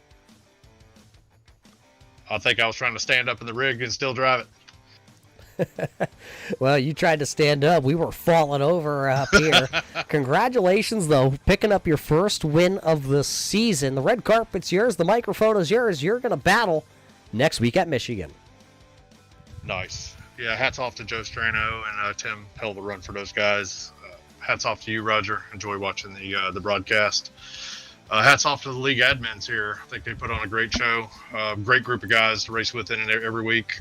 Speaker 9: I think I was trying to stand up in the rig and still drive it.
Speaker 2: Well, you tried to stand up. We were falling over up here. Congratulations, though, picking up your first win of the season. The red carpet's yours. The microphone is yours. You're going to battle next week at Michigan.
Speaker 9: Nice. Yeah, hats off to Joe Strano and Tim. Hell of a run for those guys. Hats off to you, Roger. Enjoy watching the broadcast. Hats off to the league admins here. I think they put on a great show. Great group of guys to race with in every week.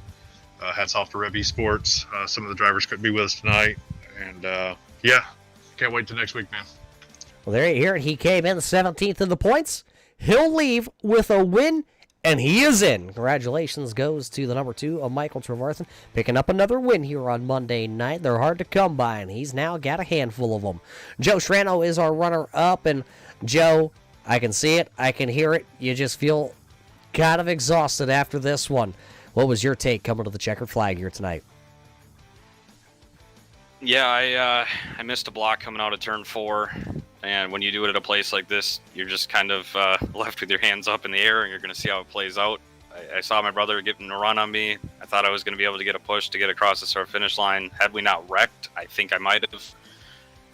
Speaker 9: Hats off to Rev Esports. Some of the drivers couldn't be with us tonight. And, yeah, can't wait till next week, man.
Speaker 2: Well, there you hear it. He came in 17th in the points. He'll leave with a win, and he is in. Congratulations goes to the number 2 of Michael Trevarthen, picking up another win here on Monday night. They're hard to come by, and he's now got a handful of them. Joe Strano is our runner-up, and Joe, I can see it. I can hear it. You just feel kind of exhausted after this one. What was your take coming to the checkered flag here tonight?
Speaker 10: Yeah, I missed a block coming out of turn 4, and when you do it at a place like this, you're just kind of left with your hands up in the air, and you're going to see how it plays out. I saw my brother getting a run on me. I thought I was going to be able to get a push to get across the start-finish line. Had we not wrecked, I think I might have.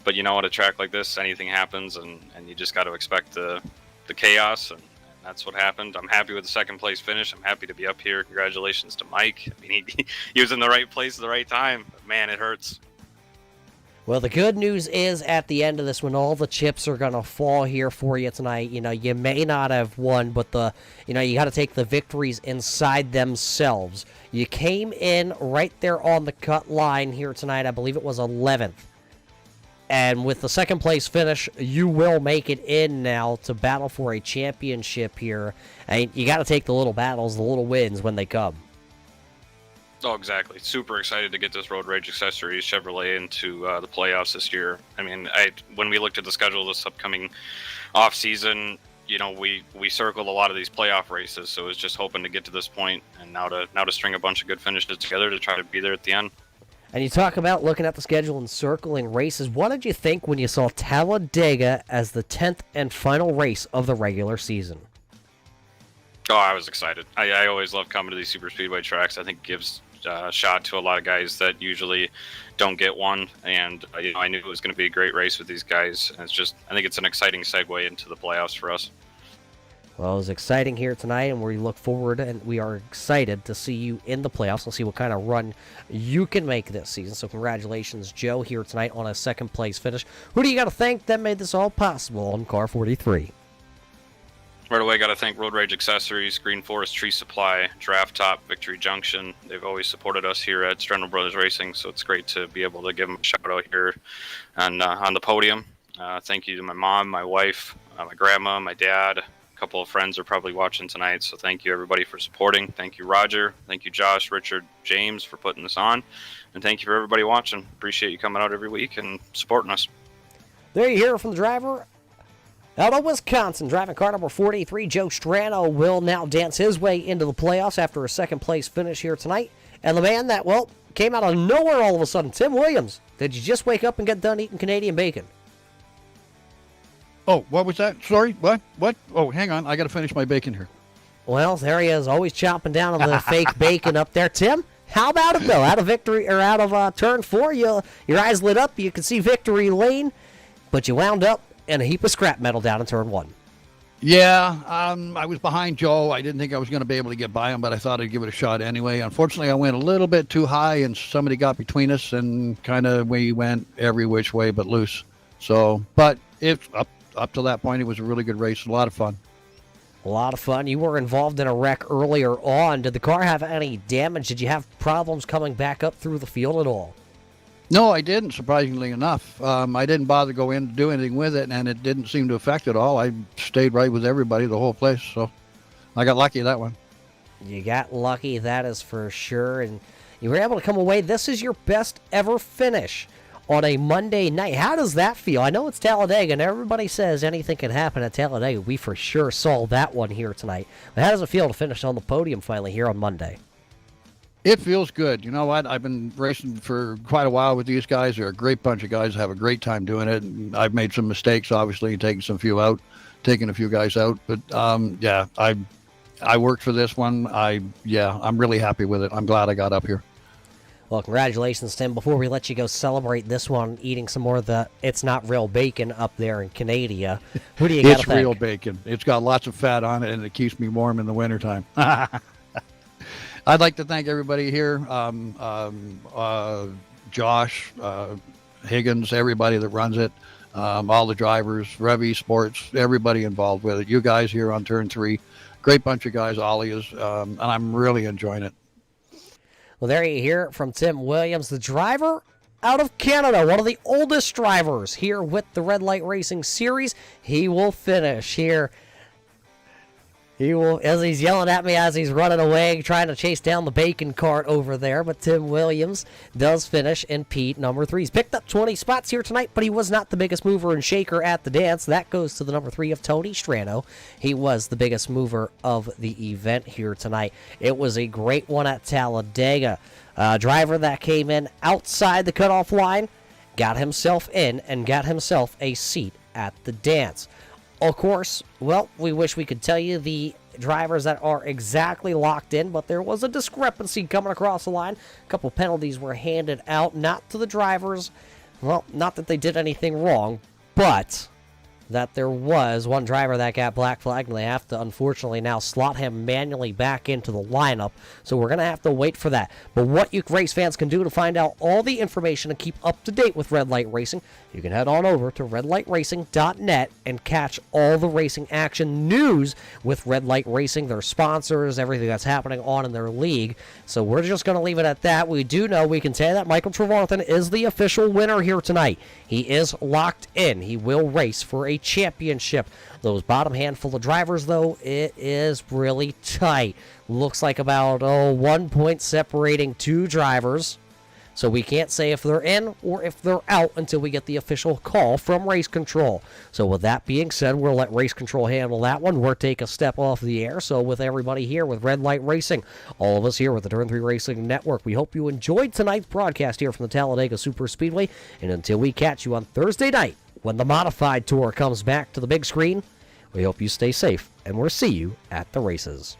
Speaker 10: But you know, at a track like this, anything happens, and you just got to expect the chaos, and that's what happened. I'm happy with the second place finish. I'm happy to be up here. Congratulations to Mike. I mean, he was in the right place at the right time. But man, it hurts.
Speaker 2: Well, the good news is at the end of this, when all the chips are going to fall here for you tonight, you know, you may not have won, but you got to take the victories inside themselves. You came in right there on the cut line here tonight. I believe it was 11th. And with the second place finish, you will make it in now to battle for a championship here. And you got to take the little battles, the little wins when they come.
Speaker 10: Oh, exactly. Super excited to get this Road Rage Accessories Chevrolet into the playoffs this year. I mean, when we looked at the schedule this upcoming off season, you know, we circled a lot of these playoff races, so it was just hoping to get to this point, and now to string a bunch of good finishes together to try to be there at the end.
Speaker 2: And you talk about looking at the schedule and circling races. What did you think when you saw Talladega as the 10th and final race of the regular season?
Speaker 10: Oh, I was excited. I always love coming to these super speedway tracks. I think it gives a shot to a lot of guys that usually don't get one. And I knew it was going to be a great race with these guys. And I think it's an exciting segue into the playoffs for us.
Speaker 2: Well, it was exciting here tonight, and we look forward, and we are excited to see you in the playoffs. We'll see what kind of run you can make this season. So congratulations, Joe, here tonight on a second-place finish. Who do you got to thank that made this all possible on Car 43?
Speaker 10: Right away, got to thank Road Rage Accessories, Green Forest Tree Supply, Draft Top, Victory Junction. They've always supported us here at Strano Brothers Racing, so it's great to be able to give them a shout-out here on the podium. Thank you to my mom, my wife, my grandma, my dad. A couple of friends are probably watching tonight, so thank you everybody for supporting. Thank you, Roger. Thank you, Josh, Richard, James, for putting this on. And thank you for everybody watching. Appreciate you coming out every week and supporting us.
Speaker 2: There you hear it from the driver out of Wisconsin. Driving car number 43, Joe Strano, will now dance his way into the playoffs after a second-place finish here tonight. And the man that, well, came out of nowhere all of a sudden, Tim Williams. Did you just wake up and get done eating Canadian bacon?
Speaker 11: Oh, what was that? Sorry, what? Oh, hang on. I got to finish my bacon here.
Speaker 2: Well, there he is, always chomping down on the fake bacon up there. Tim, how about it, though? Out of turn 4, your eyes lit up. You could see victory lane, but you wound up in a heap of scrap metal down in turn 1.
Speaker 11: Yeah, I was behind Joe. I didn't think I was going to be able to get by him, but I thought I'd give it a shot anyway. Unfortunately, I went a little bit too high, and somebody got between us, and we went every which way but loose. So, but it's up to that point, it was a really good race, a lot of fun.
Speaker 2: A lot of fun. You were involved in a wreck earlier on. Did the car have any damage? Did you have problems coming back up through the field at all?
Speaker 11: No, I didn't, surprisingly enough. I didn't bother to go in to do anything with it, and it didn't seem to affect it all. I stayed right with everybody, the whole place, so I got lucky that one.
Speaker 2: You got lucky, that is for sure, and you were able to come away. This is your best ever finish on a Monday night. How does that feel? I know it's Talladega, and everybody says anything can happen at Talladega. We for sure saw that one here tonight. But how does it feel to finish on the podium finally here on Monday?
Speaker 11: It feels good. You know what? I've been racing for quite a while with these guys. They're a great bunch of guys. I have a great time doing it. And I've made some mistakes, obviously, taking a few guys out. But yeah, I worked for this one. I'm really happy with it. I'm glad I got up here.
Speaker 2: Well, congratulations, Tim. Before we let you go celebrate this one, eating some more of the It's Not Real Bacon up there in Canada, who do you got to thank?
Speaker 11: It's real bacon. It's got lots of fat on it, and it keeps me warm in the wintertime. I'd like to thank everybody here, Josh, Higgins, everybody that runs it, all the drivers, Revy Sports, everybody involved with it. You guys here on Turn 3, great bunch of guys, Ollie is, and I'm really enjoying it.
Speaker 2: Well, there you hear it from Tim Williams, the driver out of Canada, one of the oldest drivers here with the Red Light Racing Series. He will finish here. He will, as he's yelling at me as he's running away, trying to chase down the bacon cart over there. But Tim Williams does finish in Pete number 3. He's picked up 20 spots here tonight, but he was not the biggest mover and shaker at the dance. That goes to the number 3 of Tony Strano. He was the biggest mover of the event here tonight. It was a great one at Talladega. Driver that came in outside the cutoff line got himself in and got himself a seat at the dance. Of course, well, we wish we could tell you the drivers that are exactly locked in, but there was a discrepancy coming across the line. A couple penalties were handed out, not to the drivers. Well, not that they did anything wrong, but that there was one driver that got black flagged, and they have to unfortunately now slot him manually back into the lineup. So we're going to have to wait for that. But what you race fans can do to find out all the information and keep up to date with Red Light Racing, you can head on over to redlightracing.net and catch all the racing action news with Red Light Racing, their sponsors, everything that's happening on in their league. So we're just going to leave it at that. We do know, we can say that Michael Trevarthen is the official winner here tonight. He is locked in. He will race for a championship. Those bottom handful of drivers, though, it is really tight. Looks like about 1 point separating 2 drivers. So we can't say if they're in or if they're out until we get the official call from Race Control. So with that being said, we'll let Race Control handle that one. We'll take a step off the air. So with everybody here with Red Light Racing, all of us here with the Turn 3 Racing Network, we hope you enjoyed tonight's broadcast here from the Talladega Super Speedway. And until we catch you on Thursday night, when the Modified Tour comes back to the big screen, we hope you stay safe, and we'll see you at the races.